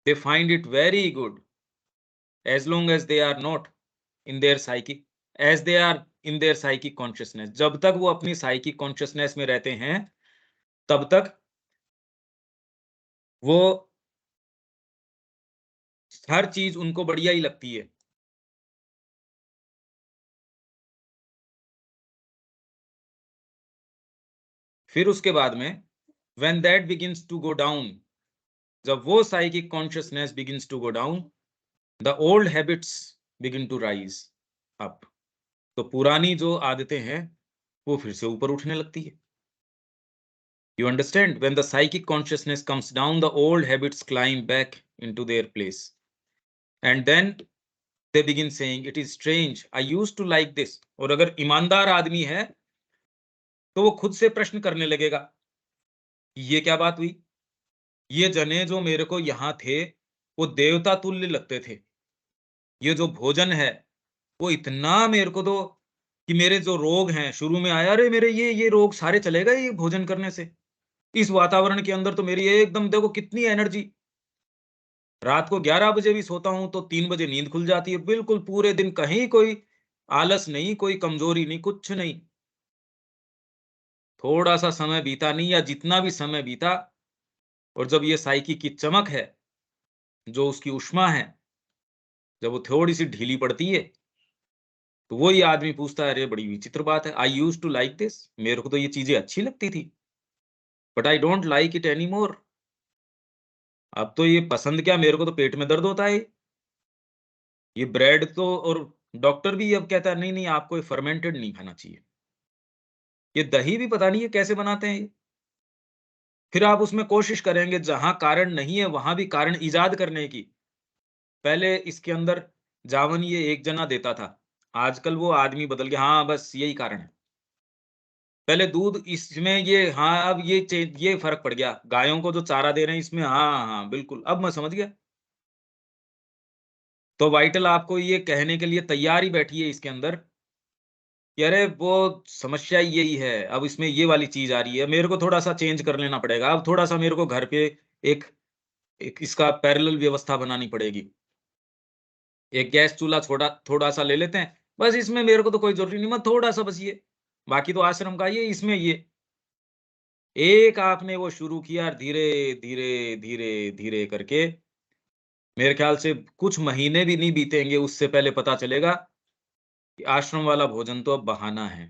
They find it very good as long as they are not in their psychic, as they are in their psychic consciousness। जब तक वो अपनी psychic consciousness में रहते हैं, तब तक वो हर चीज उनको बढ़िया ही लगती है। फिर उसके बाद में when that begins to go down, जब वो psychic consciousness begins to go down, the old habits begin to rise up। तो पुरानी जो आदतें हैं, वो फिर से ऊपर उठने लगती है। You understand? When the psychic consciousness comes down, the old habits climb back into their place. And then they begin saying, it is strange, I used to like this। और अगर ईमानदार आदमी है, तो वो खुद से प्रश्न करने लगेगा, ये क्या बात हुई? ये जने जो मेरे को यहाँ थे, वो देवता तुल्य लगते थे। ये जो भोजन है, वो इतना मेरे को तो, कि मेरे जो रोग हैं, शुरू में आया, अरे मेरे ये रोग सारे चले गए ये भोजन करने से। इस वातावरण के अंदर तो मेरी एकदम देखो कितनी एनर्जी। रात को 11 बजे भी सोता हूँ तो 3 बजे नींद खुल जाती है। बिल्कुल पूरे दिन कहीं कोई आलस नहीं, कोई कमज़ोरी नहीं, कुछ नहीं। थोड़ा सा समय बीता नहीं, या जितना भी समय बीता, और जब ये साइकी की चमक है, जो उसकी उष्मा है, जब वो थोड़ी सी ढीली पड़ती है, तो वही आदमी पूछता है, अरे बड़ी विचित्र बात है, आई यूज टू लाइक दिस, मेरे को तो ये चीजें अच्छी लगती थी, but I don't like it any more. अब तो ये पसंद क्या, मेरे को तो पेट में दर्द होता है। ये ब्रेड तो, और डॉक्टर भी अब कहता है नहीं नहीं, आपको ये फर्मेंटेड नहीं खाना चाहिए। ये दही भी पता नहीं ये कैसे बनाते हैं ये। फिर आप उसमें कोशिश करेंगे, जहां कारण नहीं है वहां भी कारण इजाद करने की। पहले इसके अंदर जावन ये एक जना देता था, आजकल वो आदमी बदल गया, हाँ बस यही कारण है। पहले दूध इसमें ये, हाँ अब ये फर्क पड़ गया, गायों को जो चारा दे रहे हैं इसमें, हाँ हाँ बिल्कुल, अब मैं समझ गया। तो वाइटल आपको ये कहने के लिए तैयार ही बैठी है इसके अंदर कि अरे वो समस्या यही है, अब इसमें ये वाली चीज आ रही है, मेरे को थोड़ा सा चेंज कर लेना पड़ेगा, अब थोड़ा सा मेरे को घर पे एक एक इसका पैरेलल व्यवस्था बनानी पड़ेगी। एक गैस चूल्हा छोटा थोड़ा सा ले लेते हैं, बस इसमें मेरे को तो कोई जरूरी नहीं, मैं थोड़ा सा बस ये, बाकी तो आश्रम का ये, इसमें ये एक आपने वो शुरू किया, धीरे धीरे धीरे धीरे करके मेरे ख्याल से कुछ महीने भी नहीं बीतेंगे, उससे पहले पता चलेगा कि आश्रम वाला भोजन तो अब बहाना है।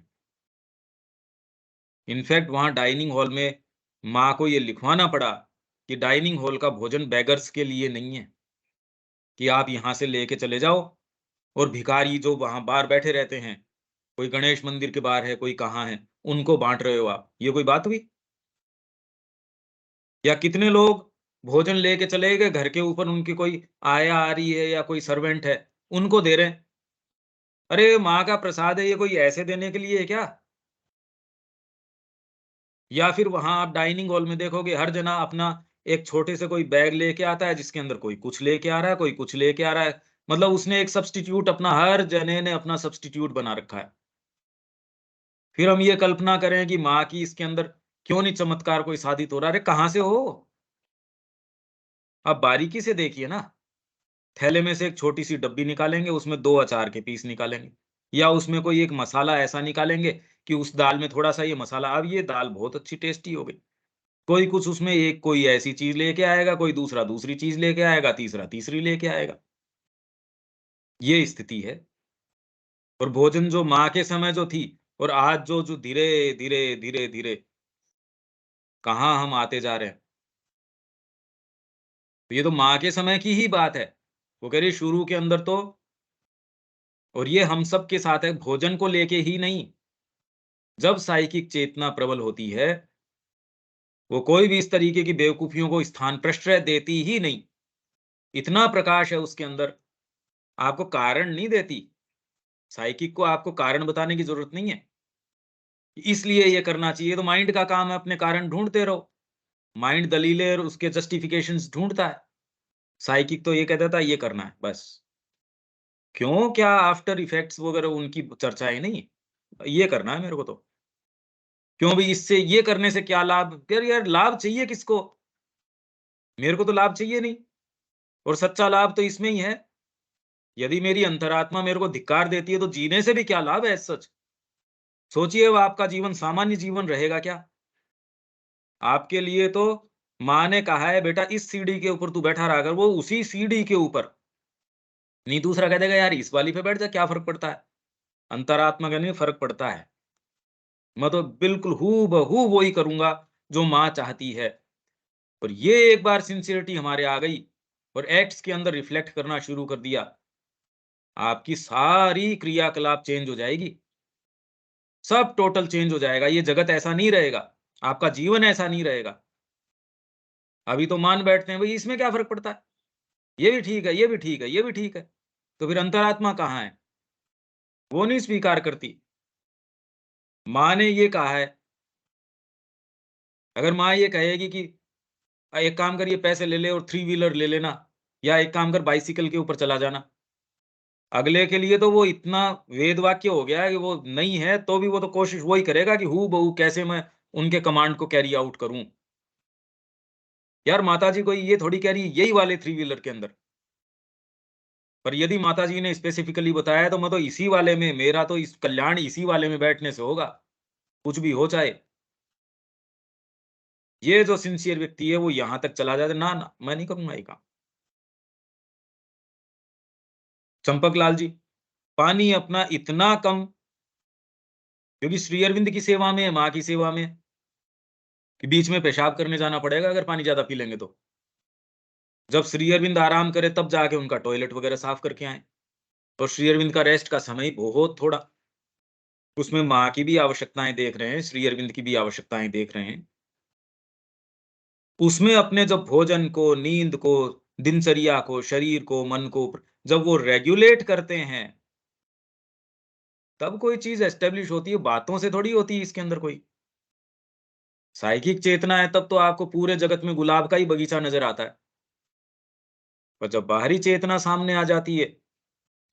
इनफैक्ट वहां डाइनिंग हॉल में माँ को ये लिखवाना पड़ा कि डाइनिंग हॉल का भोजन बेगर्स के लिए नहीं है, कि आप यहाँ से लेके चले जाओ, और भिखारी जो वहां बाहर बैठे रहते हैं, कोई गणेश मंदिर के बाहर है, कोई कहाँ है, उनको बांट रहे हो आप, ये कोई बात हुई? या कितने लोग भोजन लेके चले गए, घर के ऊपर उनकी कोई आया आ रही है या कोई सर्वेंट है, उनको दे रहे हैं। अरे माँ का प्रसाद है, ये कोई ऐसे देने के लिए है क्या? या फिर वहां आप डाइनिंग हॉल में देखोगे, हर जना अपना एक छोटे से कोई बैग लेके आता है, जिसके अंदर कोई कुछ लेके आ रहा है, कोई कुछ लेके आ रहा है, मतलब उसने एक सब्स्टिट्यूट, अपना हर जने ने अपना सब्स्टिट्यूट बना रखा है। फिर हम ये कल्पना करें कि माँ की इसके अंदर क्यों नहीं चमत्कार कोई साधित हो रहा, अरे कहाँ से हो? आप बारीकी से देखिए ना, थैले में से एक छोटी सी डब्बी निकालेंगे, उसमें 2 अचार के पीस निकालेंगे, या उसमें कोई एक मसाला ऐसा निकालेंगे कि उस दाल में थोड़ा सा ये मसाला, अब ये दाल बहुत अच्छी टेस्टी हो गई। कोई कुछ उसमें एक कोई ऐसी चीज लेके आएगा, कोई दूसरा दूसरी चीज लेके आएगा, तीसरा तीसरी लेके आएगा। ये स्थिति है। और भोजन जो माँ के समय जो थी, और आज जो जो धीरे धीरे धीरे धीरे कहाँ हम आते जा रहे हैं। तो ये तो माँ के समय की ही बात है। वो कह रही शुरू के अंदर तो, और ये हम सब के साथ है, भोजन को लेके ही नहीं, जब साइकिक चेतना प्रबल होती है, वो कोई भी इस तरीके की बेवकूफियों को स्थान प्रश्रय देती ही नहीं। इतना प्रकाश है उसके अंदर, आपको कारण नहीं देती। साइकिक को आपको कारण बताने की जरूरत नहीं है, इसलिए ये करना चाहिए, तो माइंड का काम है अपने कारण ढूंढते रहो। माइंड दलीलें और उसके जस्टिफिकेशंस ढूंढता है। साइकिक तो ये कहता था ये करना है बस। क्यों, क्या आफ्टर इफेक्ट्स वगैरह उनकी चर्चाएं नहीं, ये करना है मेरे को तो। क्यों भी, इससे ये करने से क्या लाभ, यार यार लाभ चाहिए किसको? मेरे को तो लाभ चाहिए नहीं। और सच्चा लाभ तो इसमें ही है। यदि मेरी अंतरात्मा मेरे को धिक्कार देती है, तो जीने से भी क्या लाभ है सच? सोचिए, अब आपका जीवन सामान्य जीवन रहेगा क्या? आपके लिए तो माँ ने कहा है, बेटा इस सीढ़ी के ऊपर तू बैठा रहा कर, वो उसी सीढ़ी के ऊपर। नहीं, दूसरा कह देगा यार इस वाली पे बैठ जा, क्या फर्क पड़ता है? अंतरात्मा का नहीं फर्क पड़ता है। मैं तो बिल्कुल हूबहू वही करूंगा जो माँ चाहती है। और ये एक बार सिंसियरिटी हमारे आ गई और एक्ट्स के अंदर रिफ्लेक्ट करना शुरू कर दिया, आपकी सारी क्रियाकलाप चेंज हो जाएगी। सब टोटल चेंज हो जाएगा। ये जगत ऐसा नहीं रहेगा, आपका जीवन ऐसा नहीं रहेगा। अभी तो मान बैठते हैं भाई इसमें क्या फर्क पड़ता है, ये भी ठीक है, ये भी ठीक है, ये भी ठीक है। तो फिर अंतरात्मा कहाँ है? वो नहीं स्वीकार करती। माँ ने ये कहा है, अगर माँ ये कहेगी कि एक काम करिए पैसे ले ले और थ्री व्हीलर ले लेना, या एक काम कर बाइसिकल के ऊपर चला जाना, अगले के लिए तो वो इतना वेद वाक्य हो गया है कि वो नहीं है तो भी वो तो कोशिश वही करेगा कि हूँ बहू कैसे मैं उनके कमांड को कैरी आउट करूं। यार माताजी कोई ये थोड़ी कह रही है यही वाले थ्री व्हीलर के अंदर, पर यदि माताजी ने स्पेसिफिकली बताया तो मैं तो इसी वाले में, मेरा तो इस कल्याण इसी वाले में बैठने से होगा, कुछ भी हो चाहे। ये जो सिंसियर व्यक्ति है वो यहां तक चला जाता, ना ना मैं नहीं करूंगा ये काम। चंपक लाल जी, पानी अपना इतना कम, क्योंकि श्री अरविंद की सेवा में है, माँ की सेवा में है, कि बीच में पेशाब करने जाना पड़ेगा अगर पानी ज्यादा पी लेंगे तो। जब श्री अरविंद आराम करे तब जाके उनका टॉयलेट वगैरह साफ करके आए। और श्री अरविंद का रेस्ट का समय बहुत थोड़ा, उसमें माँ की भी आवश्यकताएं देख रहे हैं, श्री अरविंद की भी आवश्यकताएं देख रहे हैं। उसमें अपने जब भोजन को, नींद को, दिनचर्या को, शरीर को, मन को जब वो रेगुलेट करते हैं, तब कोई चीज एस्टेब्लिश होती है, बातों से थोड़ी होती है इसके अंदर कोई। साइकिक चेतना है तब तो आपको पूरे जगत में गुलाब का ही बगीचा नजर आता है। पर जब बाहरी चेतना सामने आ जाती है,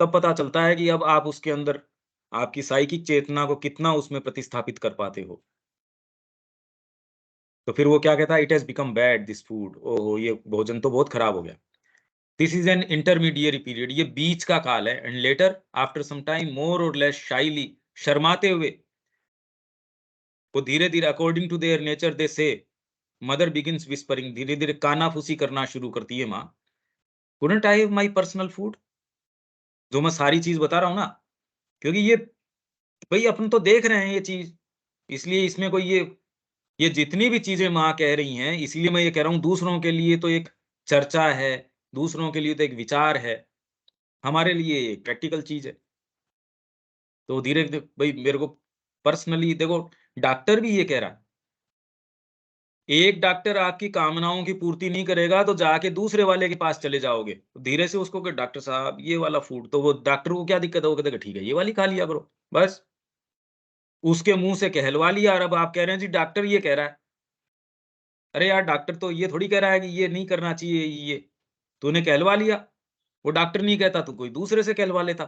तब पता चलता है कि अब आप उसके अंदर आपकी साइकिक चेतना को कितना उसमें प्रतिस्थापित कर पाते हो। तो फिर वो क्या कहता है, it has become bad this food, ओहो ये भोजन तो बहुत खराब हो गया। This is an intermediate period, ये बीच का काल है। And later after some time more or less shyly, शर्माते हुए, वो धीरे धीरे according to their nature they say, mother begins whispering, धीरे धीरे कानाफूसी करना शुरू करती है माँ। Couldn't I have my personal food, जो मैं सारी चीज बता रहा हूँ ना, क्योंकि ये भाई अपन तो देख रहे हैं ये चीज, इसलिए इसमें कोई ये जितनी भी चीजें माँ कह रही हैं, इसलिए मैं ये कह रहा हूँ, दूसरों के लिए तो एक चर्चा है, दूसरों के लिए तो एक विचार है, हमारे लिए एक प्रैक्टिकल चीज है। तो धीरे धीरे भाई मेरे को पर्सनली देखो, डॉक्टर भी ये कह रहा है, एक डॉक्टर आपकी कामनाओं की पूर्ति नहीं करेगा तो जाके दूसरे वाले के पास चले जाओगे, तो धीरे से उसको कि डॉक्टर साहब ये वाला फूड, तो वो डॉक्टर को क्या दिक्कत है, वो कहते ठीक है ये वाली खा लिया करो, बस उसके मुंह से कहलवा लिया। और अब आप कह रहे हैं जी डॉक्टर ये कह रहा है, अरे यार डॉक्टर तो ये थोड़ी कह रहा है कि ये नहीं करना चाहिए, ये तूने कहलवा लिया। वो डॉक्टर नहीं कहता तो कोई दूसरे से कहलवा लेता।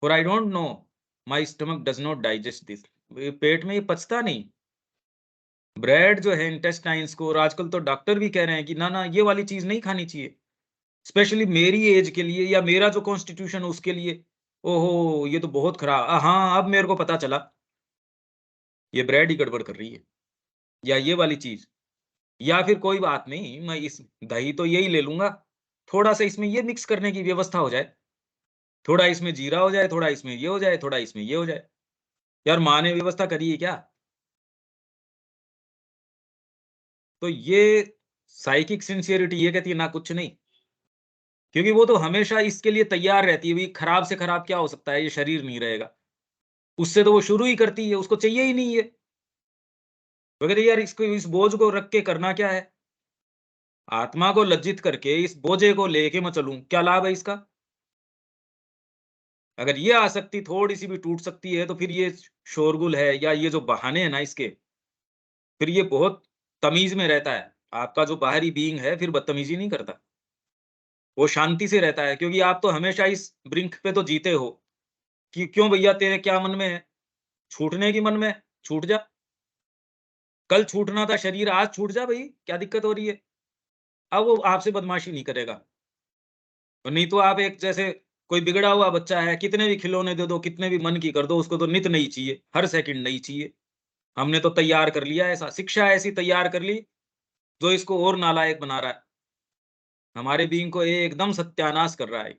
For I don't know, my stomach does not digest this, पेट में ये पचता नहीं, ब्रेड जो है इंटेस्टाइन्स को। और आजकल तो डॉक्टर भी कह रहे हैं कि ना ना ये वाली चीज नहीं खानी चाहिए, स्पेशली मेरी एज के लिए या मेरा जो कॉन्स्टिट्यूशन है उसके लिए। ओहो ये तो बहुत खराब, हाँ अब मेरे को पता चला ये ब्रेड ही गड़बड़ कर रही है, या ये वाली चीज, या फिर कोई बात नहीं मैं इस दही तो यही ले लूंगा, थोड़ा सा इसमें ये मिक्स करने की व्यवस्था हो जाए, थोड़ा इसमें जीरा हो जाए, थोड़ा इसमें ये हो जाए, थोड़ा इसमें ये हो जाए। यार माँ ने व्यवस्था करी है क्या? तो ये साइकिक सिंसियरिटी ये कहती है ना कुछ नहीं, क्योंकि वो तो हमेशा इसके लिए तैयार रहती है, भी खराब से खराब क्या हो सकता है, ये शरीर नहीं रहेगा, उससे तो वो शुरू ही करती है, उसको चाहिए ही नहीं है। वो कहती है यार इसको, इस बोझ को रख के करना क्या है, आत्मा को लज्जित करके इस बोझे को लेके मैं चलूं, क्या लाभ है इसका? अगर ये आसक्ति थोड़ी सी भी टूट सकती है तो फिर ये शोरगुल है या ये जो बहाने हैं ना इसके, फिर ये बहुत तमीज में रहता है। आपका जो बाहरी बीइंग है फिर बदतमीजी नहीं करता, वो शांति से रहता है, क्योंकि आप तो हमेशा इस ब्रिंक पे तो जीते हो कि क्यों भैया तेरे क्या मन में है, छूटने की मन में है, छूट जा। कल छूटना था शरीर, आज छूट जा भाई, क्या दिक्कत हो रही है? अब वो आपसे बदमाशी नहीं करेगा। और नहीं तो आप एक जैसे कोई बिगड़ा हुआ बच्चा है, कितने भी खिलौने दे दो, कितने भी मन की कर दो, उसको तो नित नहीं चाहिए, हर सेकंड नहीं चाहिए। हमने तो तैयार कर लिया ऐसा, शिक्षा ऐसी तैयार कर ली जो इसको और नालायक बना रहा है, हमारे बीइंग को ये एकदम सत्यानाश कर रहा है।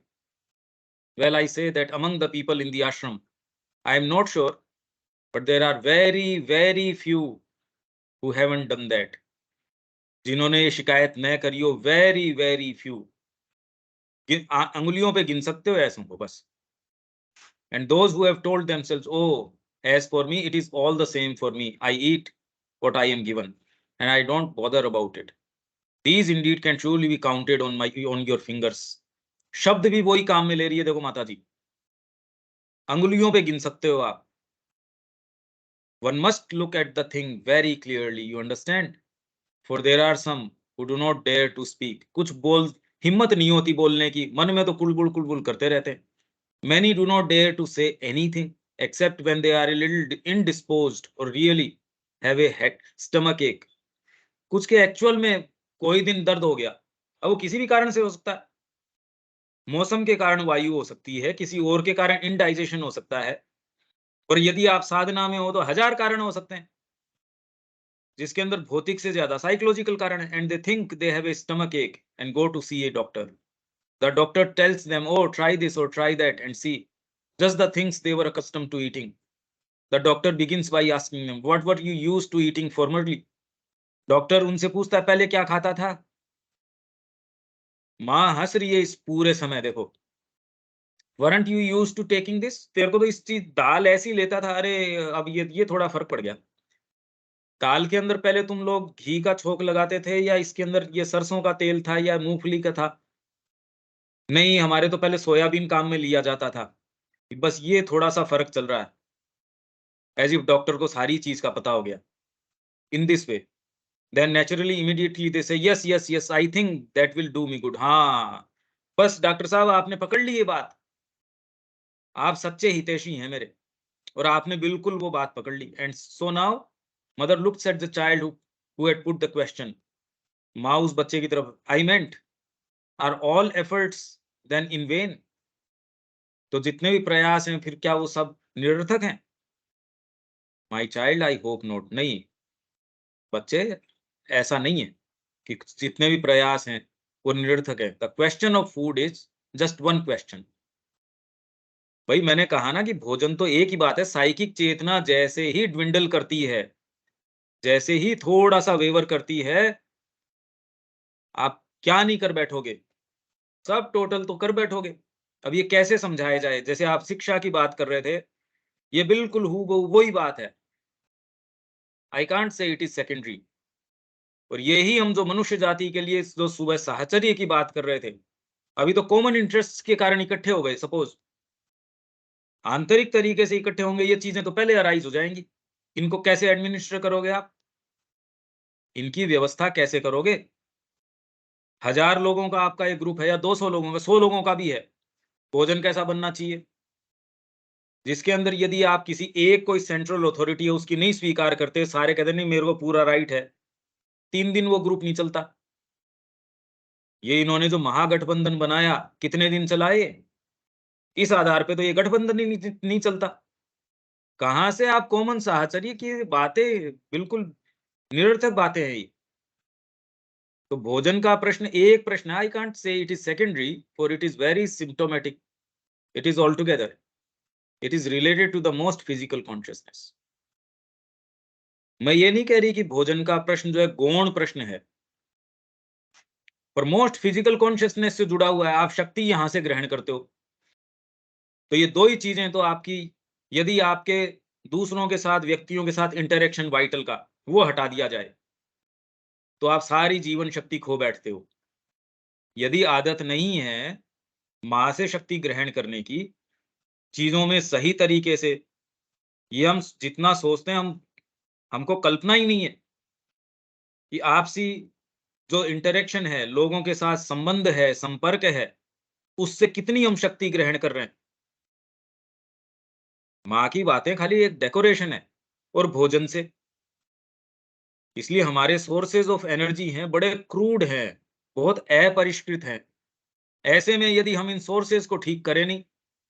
Well I say that among the people in the ashram, I am not sure, but there are very very few who haven't done that, जिन्होंने ये शिकायत न करी हो, वेरी वेरी फ्यू, अंगुलियों पे गिन सकते हो ऐसों को बस। And those who have told themselves, oh, as for me, it is all the same for me. I eat what I am given, and I don't bother about it. These indeed can truly be counted on your fingers. शब्द भी वही काम में ले रही है, देखो माता जी, अंगुलियों पे गिन सकते हो आप। One must look at the thing very clearly. You understand? For there are some who do not dare to speak. कुछ बोल हिम्मत नहीं होती बोलने की, मन में तो कुलबुल करते रहते हैं। Many do not dare to say anything except when they are a little indisposed or really have a head stomach ache. कुछ के एक्चुअल में कोई दिन दर्द हो गया, अब वो किसी भी कारण से हो सकता है, मौसम के कारण वायु हो सकती है, किसी और के कारण इनडाइजेशन हो सकता है, और यदि आप साधना में हो तो हजार कारण हो सकते हैं। जिसके अंदर भौतिक से ज्यादा साइकोलॉजिकल कारण है, and they think they have a stomachache and go to see a doctor. The doctor tells them, oh try this or try that and see just the things they were accustomed to eating. The doctor begins by asking them, what were you used to eating formerly? Doctor उनसे पूछता है पहले क्या खाता था. माँ हंस रही है इस पूरे समय. देखो, weren't you used to taking this? तेरे को तो इस चीज दाल ऐसी लेता था. अरे अब ये थोड़ा फर्क पड़ गया. दाल के अंदर पहले तुम लोग घी का छोंक लगाते थे, या इसके अंदर ये सरसों का तेल था, या मूंगफली का था? नहीं, हमारे तो पहले सोयाबीन काम में लिया जाता था. बस ये थोड़ा सा फर्क चल रहा है. एज इफ डॉक्टर को सारी चीज का पता हो गया. In this way, then naturally immediately they say yes yes yes I think that will do me good. हाँ, बस डॉक्टर साहब आपने पकड़ ली ये बात. आप सच्चे हितैषी हैं मेरे, और आपने बिल्कुल वो बात पकड़ ली. And so now mother looks at the child who had put the question. माँ उस बच्चे की तरफ, I meant are all efforts then in vain? तो जितने भी प्रयास हैं फिर क्या वो सब निरर्थक हैं? My child I hope not. नहीं बच्चे, ऐसा नहीं है कि जितने भी प्रयास हैं वो निरर्थक है. The question of food is just one question. भाई मैंने कहा ना कि भोजन तो एक ही बात है. साइकिक चेतना जैसे ही ड्विंडल करती है, जैसे ही थोड़ा सा वेवर करती है, आप क्या नहीं कर बैठोगे, सब टोटल तो कर बैठोगे. अब ये कैसे समझाया जाए? जैसे आप शिक्षा की बात कर रहे थे, ये बिल्कुल हूबहू वही बात है. आई can't say it is secondary. और यही हम जो मनुष्य जाति के लिए जो सुबह साहचर्य की बात कर रहे थे, अभी तो कॉमन इंटरेस्ट के कारण इकट्ठे हो गए. सपोज आंतरिक तरीके से इकट्ठे होंगे, ये चीजें तो पहले अराइज हो जाएंगी. इनको कैसे एडमिनिस्टर करोगे आप? इनकी व्यवस्था कैसे करोगे? 1000 लोगों का आपका एक ग्रुप है, या 200 लोगों का, 100 लोगों का भी है. भोजन कैसा बनना चाहिए? जिसके अंदर यदि आप किसी एक कोई सेंट्रल अथॉरिटी है उसकी नहीं स्वीकार करते, सारे कहते नहीं मेरे को पूरा राइट है, 3 दिन वो ग्रुप नहीं चलता. ये इन्होंने जो महागठबंधन बनाया, कितने दिन चला ये? इस आधार पे तो ये गठबंधन ही नहीं चलता. कहां से आप कॉमन साहचर्य की बातें, बिल्कुल निरर्थक बातें हैं ये. तो भोजन का प्रश्न एक प्रश्न, I can't say it is secondary, for it is very symptomatic. It is altogether, it is related to the most physical consciousness. मैं ये नहीं कह रही कि भोजन का प्रश्न जो है गौण प्रश्न है, पर मोस्ट फिजिकल कॉन्शियसनेस से जुड़ा हुआ है. आप शक्ति यहां से ग्रहण करते हो. तो ये दो ही चीजें तो आपकी, यदि आपके दूसरों के साथ, व्यक्तियों के साथ इंटरेक्शन वाइटल का वो हटा दिया जाए, तो आप सारी जीवन शक्ति खो बैठते हो. यदि आदत नहीं है मां से शक्ति ग्रहण करने की, चीजों में सही तरीके से, ये हम जितना सोचते हैं, हमको कल्पना ही नहीं है कि आपसी जो इंटरेक्शन है, लोगों के साथ संबंध है, संपर्क है, उससे कितनी हम शक्ति ग्रहण कर रहे हैं. माँ की बातें खाली एक डेकोरेशन है. और भोजन से, इसलिए हमारे सोर्सेज ऑफ एनर्जी हैं बड़े क्रूड हैं, बहुत अपरिष्कृत हैं. ऐसे में यदि हम इन सोर्सेज को ठीक करें नहीं,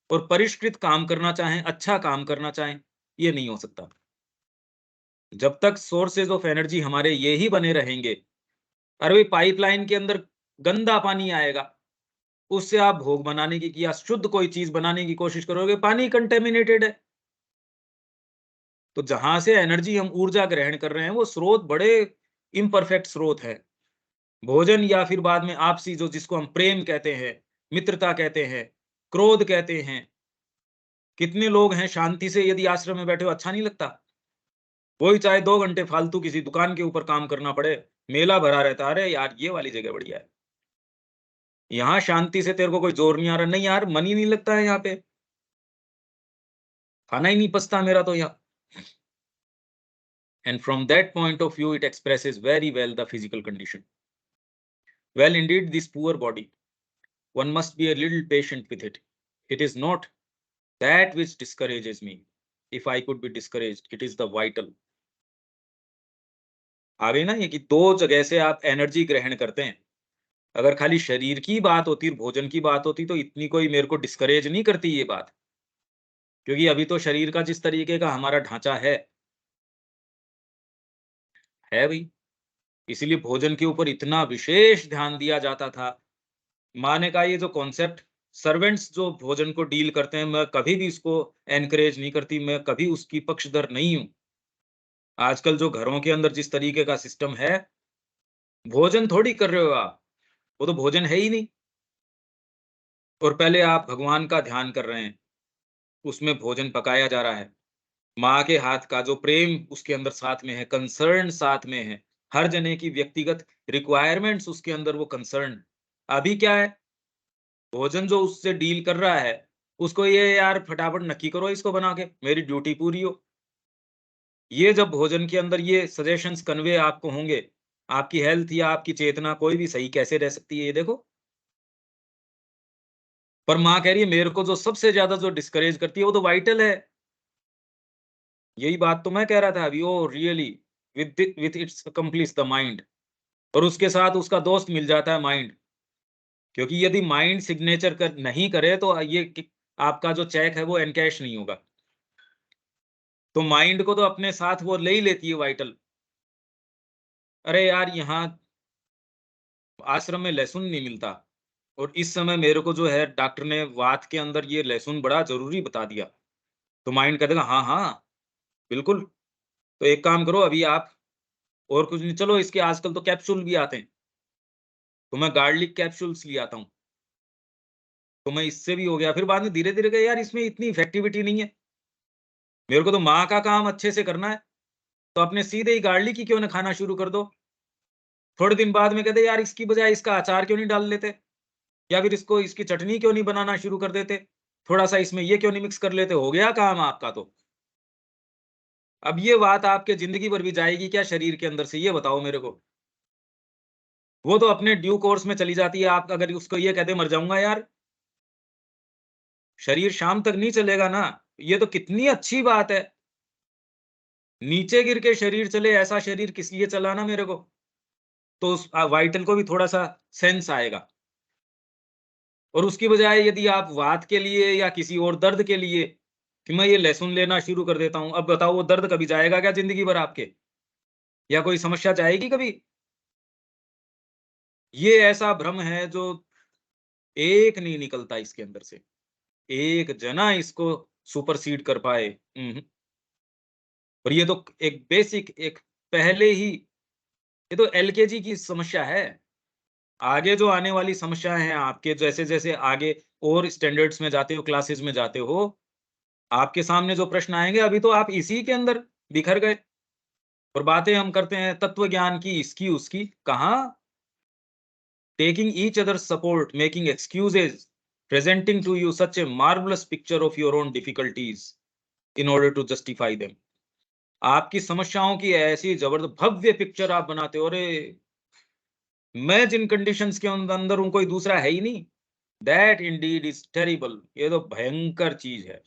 और परिष्कृत काम करना चाहें, अच्छा काम करना चाहें, ये नहीं हो सकता. जब तक सोर्सेज ऑफ एनर्जी हमारे ये ही बने रहेंगे, अरे पाइपलाइन के अंदर गंदा पानी आएगा, उससे आप भोग बनाने की या शुद्ध कोई चीज बनाने की कोशिश करोगे, पानी कंटेमिनेटेड है. तो जहां से एनर्जी, हम ऊर्जा ग्रहण कर रहे हैं, वो स्रोत बड़े इम्परफेक्ट स्रोत है. भोजन या फिर बाद में आपसी जो, जिसको हम प्रेम कहते हैं, मित्रता कहते हैं, क्रोध कहते हैं. कितने लोग हैं शांति से यदि आश्रम में बैठे हो अच्छा नहीं लगता? वही चाहे 2 घंटे फालतू किसी दुकान के ऊपर काम करना पड़े, मेला भरा रहता है, अरे यार ये वाली जगह बढ़िया है, यहाँ शांति से तेरे को कोई जोर नहीं आ रहा. नहीं यार, मन ही नहीं लगता है यहाँ पे, खाना ही नहीं पचता मेरा तो यहाँ. And from that point of view, it expresses very well the physical condition. Well, indeed, this poor body, one must be a little patient with it. It is not that which discourages me. If I could be discouraged, it is the vital. आ गई ना ये कि दो जगह से आप energy ग्रहण करते हैं. अगर खाली शरीर की बात होती, भोजन की बात होती, तो इतनी कोई मेरे को डिस्करेज नहीं करती ये बात. क्योंकि अभी तो शरीर का जिस तरीके का हमारा ढांचा है, है भाई। इसीलिए भोजन के ऊपर इतना विशेष ध्यान दिया जाता था। माँ ने कहा ये जो कॉन्सेप्ट सर्वेंट्स जो भोजन को डील करते हैं, मैं कभी भी इसको एनकरेज नहीं करती, मैं कभी उसकी पक्षधर नहीं हूँ। आजकल जो घरों के अंदर जिस तरीके का सिस्टम है, भोजन थोड़ी कर रहे हो आप, वो तो भोजन है ही नहीं। और पहले आप भगवान का ध्यान कर रहे हैं, उसमें भोजन पकाया जा रहा है। माँ के हाथ का जो प्रेम उसके अंदर साथ में है, कंसर्न साथ में है। हर जने की व्यक्तिगत रिक्वायरमेंट्स उसके अंदर वो कंसर्न। अभी क्या है, भोजन जो उससे डील कर रहा है, उसको ये यार फटाफट नक्की करो इसको बना के, मेरी ड्यूटी पूरी हो। ये जब भोजन के अंदर ये सजेशंस कन्वे आपको होंगे, आपकी हेल्थ या आपकी चेतना कोई भी सही कैसे रह सकती है ये देखो। पर माँ कह रही है मेरे को जो सबसे ज़्यादा जो डिस्करेज करती है वो तो वाइटल है। यही बात तो मैं कह रहा था अभी, oh really with its accomplish the mind. और उसके साथ उसका दोस्त मिल जाता है माइंड, क्योंकि यदि माइंड सिग्नेचर कर नहीं करे तो ये आपका जो चेक है वो एनकैश नहीं होगा। तो माइंड को तो अपने साथ वो ले ही लेती है वाइटल। अरे यार यहाँ आश्रम में लहसुन नहीं मिलता, और इस समय मेरे को जो है डॉक्टर ने वात के अंदर ये लहसुन बड़ा जरूरी बता दिया। तो माइंड कह देगा हाँ हाँ बिल्कुल। तो एक काम करो अभी आप, और कुछ नहीं, चलो इसके आजकल तो कैप्सूल भी आते हैं, तो मैं गार्लिक कैप्सूल्स ले आता हूँ। तो मैं इससे भी हो गया, फिर बाद में धीरे धीरे गया यार इसमें इतनी इफेक्टिविटी नहीं है, मेरे को तो माँ का काम अच्छे से करना है, तो अपने सीधे ही गार्लिक ही क्यों ना खाना शुरू कर दो। थोड़े दिन बाद में कहते यार इसकी बजाय इसका अचार क्यों नहीं डाल लेते, या फिर इसको इसकी चटनी क्यों नहीं बनाना शुरू कर देते, थोड़ा सा इसमें ये क्यों नहीं मिक्स कर लेते, हो गया काम आपका तो। अब ये बात आपके जिंदगी भर भी जाएगी क्या शरीर के अंदर से, ये बताओ मेरे को। वो तो अपने ड्यू कोर्स में चली जाती है, आप अगर उसको ये कहते मर जाऊंगा यार, शरीर शाम तक नहीं चलेगा ना। ये तो कितनी अच्छी बात है, नीचे गिर के शरीर चले, ऐसा शरीर किस लिए चला ना मेरे को। तो उस वाइटल को भी थोड़ा सा सेंस आएगा। और उसकी बजाय यदि आप वात के लिए या किसी और दर्द के लिए कि मैं ये लहसुन लेना शुरू कर देता हूं, अब बताओ वो दर्द कभी जाएगा क्या जिंदगी भर आपके, या कोई समस्या जाएगी कभी। ये ऐसा भ्रम है जो एक नहीं निकलता इसके अंदर से, एक जना इसको सुपरसीड कर पाए। और ये तो एक बेसिक एक पहले ही, ये तो एलकेजी की समस्या है। आगे जो आने वाली समस्याएं हैं आपके, जैसे जैसे आगे और स्टैंडर्ड्स में जाते हो, क्लासेस में जाते हो, आपके सामने जो प्रश्न आएंगे, अभी तो आप इसी के अंदर बिखर गए। और बातें हम करते हैं तत्व ज्ञान की, इसकी उसकी, कहाँ। Taking each other support, making excuses, presenting to you such a marvelous picture of your own difficulties in order to justify them। आपकी समस्याओं की ऐसी जबरदस्त भव्य पिक्चर आप बनाते हो, अरे मैं जिन कंडीशंस के अंदर हूं कोई दूसरा है ही नहीं। दैट इंडीड इज टेरिबल, ये तो भयंकर चीज है,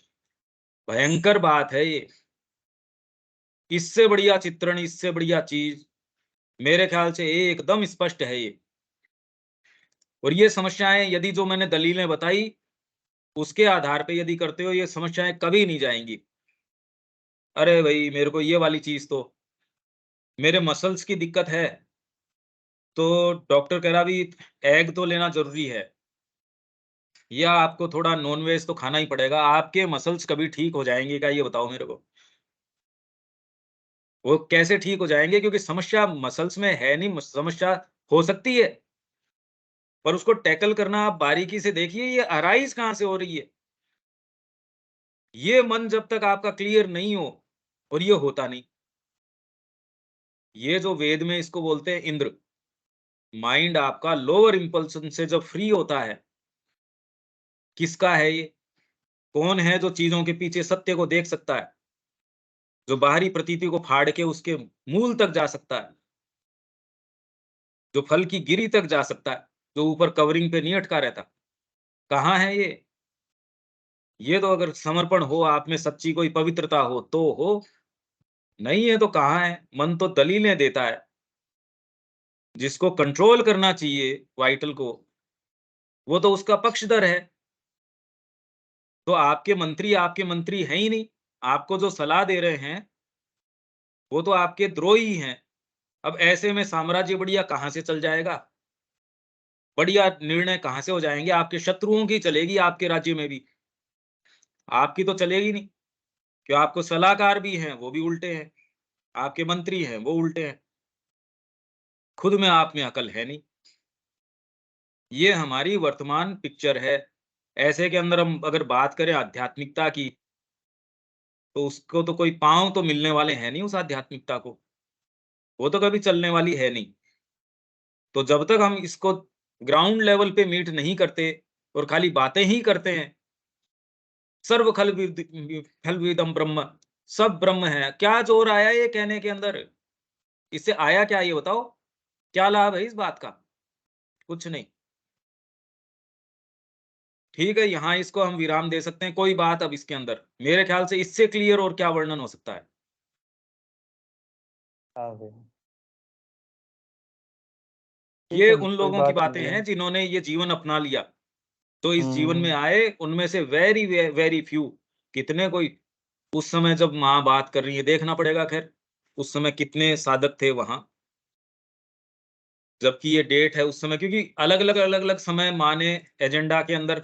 भयंकर बात है ये। इससे बढ़िया चित्रण, इससे बढ़िया चीज मेरे ख्याल से एकदम स्पष्ट है ये। और ये समस्याएं यदि जो मैंने दलीलें बताई उसके आधार पे यदि करते हो, ये समस्याएं कभी नहीं जाएंगी। अरे भाई मेरे को ये वाली चीज तो, मेरे मसल्स की दिक्कत है, तो डॉक्टर कह रहा भी एग तो लेना जरूरी है, या आपको थोड़ा नॉनवेज तो खाना ही पड़ेगा। आपके मसल्स कभी ठीक हो जाएंगे क्या, ये बताओ मेरे को। वो कैसे ठीक हो जाएंगे, क्योंकि समस्या मसल्स में है नहीं, समस्या हो सकती है, पर उसको टैकल करना आप बारीकी से देखिए, ये अराइज कहाँ से हो रही है। ये मन जब तक आपका क्लियर नहीं हो, और ये होता नहीं, ये जो वेद में इसको बोलते हैं इंद्र, माइंड आपका लोअर इंपल्सन से जब फ्री होता है, किसका है ये, कौन है जो चीजों के पीछे सत्य को देख सकता है, जो बाहरी प्रतीति को फाड़ के उसके मूल तक जा सकता है, जो फल की गिरी तक जा सकता है, जो ऊपर कवरिंग पे नहीं अटका रहता, कहाँ है ये तो अगर समर्पण हो आप में, सच्ची कोई पवित्रता हो तो हो, नहीं है तो कहाँ है। मन तो दलीलें देता है, जिसको कंट्रोल करना चाहिए वाइटल को, वो तो उसका पक्षधर है। तो आपके मंत्री हैं ही नहीं, आपको जो सलाह दे रहे हैं वो तो आपके द्रोही हैं। अब ऐसे में साम्राज्य बढ़िया कहाँ से चल जाएगा? बढ़िया निर्णय कहाँ से हो जाएँगे? आपके शत्रुओं की चलेगी आपके राज्य में भी, आपकी तो चलेगी नहीं। क्यों आपको सलाहकार भी हैं, वो भी उल्टे हैं, आपके मंत्री हैं, वो उल्टे हैं, खुद में आप में अकल है नहीं। ये हमारी वर्तमान पिक्चर है। ऐसे के अंदर हम अगर बात करें आध्यात्मिकता की, तो उसको तो कोई पाँव तो मिलने वाले हैं नहीं उस आध्यात्मिकता को, वो तो कभी चलने वाली है नहीं। तो जब तक हम इसको ग्राउंड लेवल पे मीट नहीं करते और खाली बातें ही करते हैं, सर्व खल विदम ब्रह्म, सब ब्रह्म है। क्या जोर आया ये कहने के अंदर? इससे आया क्या ये बताओ? क्या लाभ है इस बात का? कुछ नहीं। ठीक है, यहाँ इसको हम विराम दे सकते हैं, कोई बात अब इसके अंदर। मेरे ख्याल से इससे क्लियर और क्या वर्णन हो सकता है? हाँ भाई, ठीक ये है, उन कोई लोगों की बात बातें नहीं है। हैं जिन्होंने ये जीवन अपना लिया। तो इस जीवन में हुँ, आए, उनमें से वेरी वेरी फ्यू, कितने कोई उस समय जब माँ बात कर रही है, देखना पड़ेगा खैर, उस समय कितने साधक थे वहाँ, जबकि ये डेट है उस समय, क्योंकि अलग-अलग समय माँ ने एजेंडा के अंदर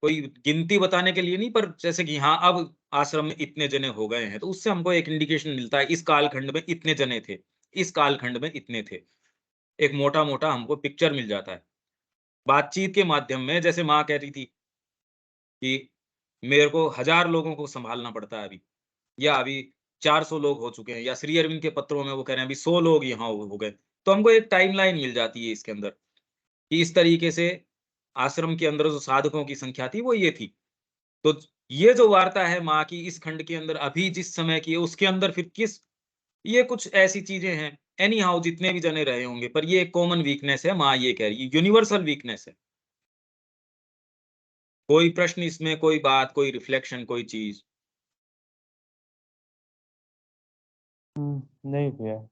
कोई गिनती बताने के लिए नहीं, पर जैसे कि हाँ, अब आश्रम में इतने जने हो गए हैं, तो उससे हमको एक इंडिकेशन मिलता है, इस कालखंड में इतने जने थे, इस कालखंड में इतने थे। एक मोटा-मोटा हमको पिक्चर मिल जाता है। बातचीत के माध्यम में जैसे माँ कह रही थी कि मेरे को 1000 लोगों को सँभालना पड़ता है अभी, या अभी 400 लोग हो चुके हैं, या श्री अरविंद के पत्रों में वो कह रहे हैं अभी 100 लोग यहाँ हो गए। तो हमको एक टाइमलाइन मिल जाती है इसके अंदर, कि इस तरीके से आश्रम के अंदर जो साधकों की संख्या थी वो ये थी। तो ये जो वार्ता है माँ की इस खंड के अंदर अभी जिस समय की है, उसके अंदर फिर किस, ये कुछ ऐसी चीज़ें हैं, एनी हाउ जितने भी जने रहे होंगे, पर ये एक कॉमन वीकनेस है, माँ ये कह रही है, यूनिवर्सल वीकनेस है। कोई प्रश्न इसमें, कोई बात, कोई रिफ्लेक्शन, कोई चीज़? नहीं भैया।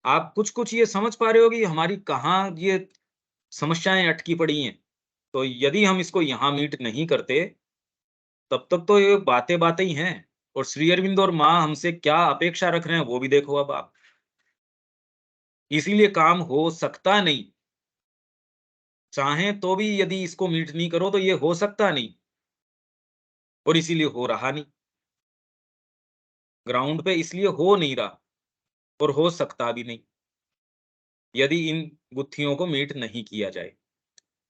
आप कुछ-कुछ ये समझ पा रहे हो कि हमारी कहाँ ये समस्याएँ अटकी पड़ी हैं। तो यदि हम इसको यहाँ मीट नहीं करते, तब तक तो ये बातें-बातें ही हैं, और श्री अरविंद और माँ हमसे क्या अपेक्षा रख रहे हैं, वो भी देखो अब आप। इसीलिए काम हो सकता नहीं। चाहें तो भी यदि इसको मीट नहीं करो, तो ये हो सकता नहीं, और इसीलिए हो रहा नहीं। ग्राउंड पे इसलिए हो नहीं रहा, और हो सकता भी नहीं, यदि इन गुत्थियों को मीट नहीं किया जाए।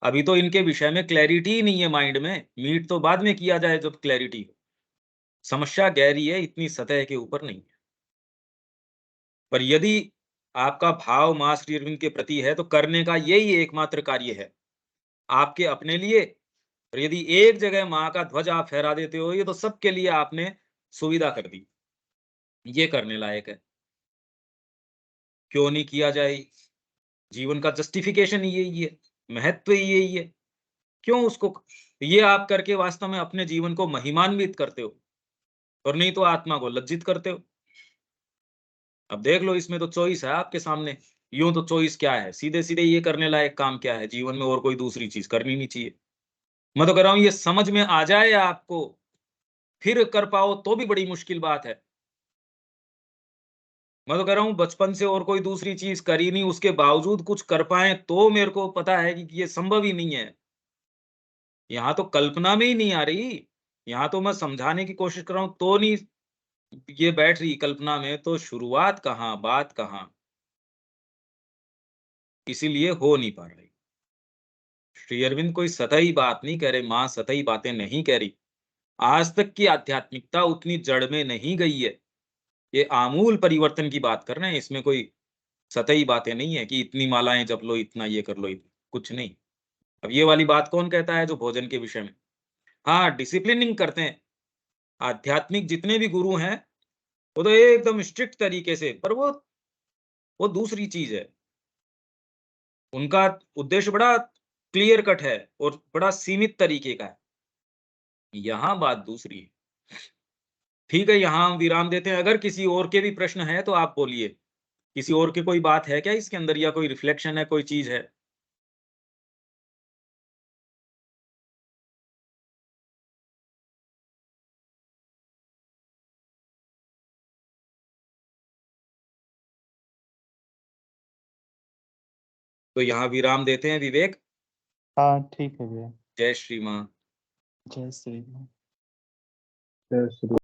अभी तो इनके विषय में क्लैरिटी ही नहीं है माइंड में, मीट तो बाद में किया जाए जब क्लैरिटी हो। समस्या गहरी है, इतनी सतह के ऊपर नहीं है। पर यदि आपका भाव माँ श्री अरविंद के प्रति है, तो करने का यही एकमात्र कार्य है, आपके अपने लिए। और यदि एक जगह माँ का ध्वज आप फहरा देते हो, ये तो सबके लिए आपने सुविधा कर दी। ये करने लायक है। क्यों नहीं किया जाए? जीवन का जस्टिफिकेशन ही यही है, महत्व ही यही है। क्यों उसको ये आप करके वास्तव में अपने जीवन को महिमान्वित करते हो, और नहीं तो आत्मा को लज्जित करते हो। अब देख लो, इसमें तो चॉइस है आपके सामने। यूँ तो चॉइस क्या है? सीधे-सीधे ये करने लायक काम क्या है? जीवन में और कोई दूसरी चीज़ करनी नहीं चाहिए। मैं तो कह रहा हूँ ये समझ में आ जाए आपको, फिर कर पाओ तो भी बड़ी मुश्किल बात है। मैं तो कह रहा हूँ बचपन से और कोई दूसरी चीज़ करी नहीं, उसके बावजूद कुछ कर पाएँ, तो मेरे को पता है कि ये संभव ही नहीं है। यहाँ तो कल्पना में ही नहीं आ रही। यहाँ तो मैं समझाने की कोशिश कर रहा हूँ, तो नहीं ये बैठ रही कल्पना में, तो शुरुआत कहाँ, बात कहाँ? इसीलिए हो नहीं पा रही। श्री अरविंद कोई सतही बात नहीं कह रहे, माँ सतही बातें नहीं कह रही। आज तक की आध्यात्मिकता उतनी जड़ में नहीं गई है। ये आमूल परिवर्तन की बात कर रहे हैं, इसमें कोई सतही बातें नहीं है कि इतनी मालाएँ जप लो, इतना ये कर लो, कुछ नहीं। अब ये वाली बात कौन कहता है जो भोजन के विषय में? हाँ, डिसिप्लिनिंग करते हैं। आध्यात्मिक जितने भी गुरु हैं, वो तो एकदम स्ट्रिक्ट तरीके से, पर वो दूसरी चीज़ है। उनका उद्देश्य बड़ा क्लियर कट है और बड़ा सीमित तरीके का है। यहाँ बात दूसरी है। ठीक है, यहाँ हम विराम देते हैं। अगर किसी और के भी प्रश्न हैं तो आप बोलिए। किसी और की कोई बात है क्या इसके अंदर, या कोई रिफ्लेक्शन है, कोई चीज़ है? तो यहाँ विराम देते हैं विवेक। हाँ ठीक है भैया। जय श्री माँ। जय श्री राम। जय श्री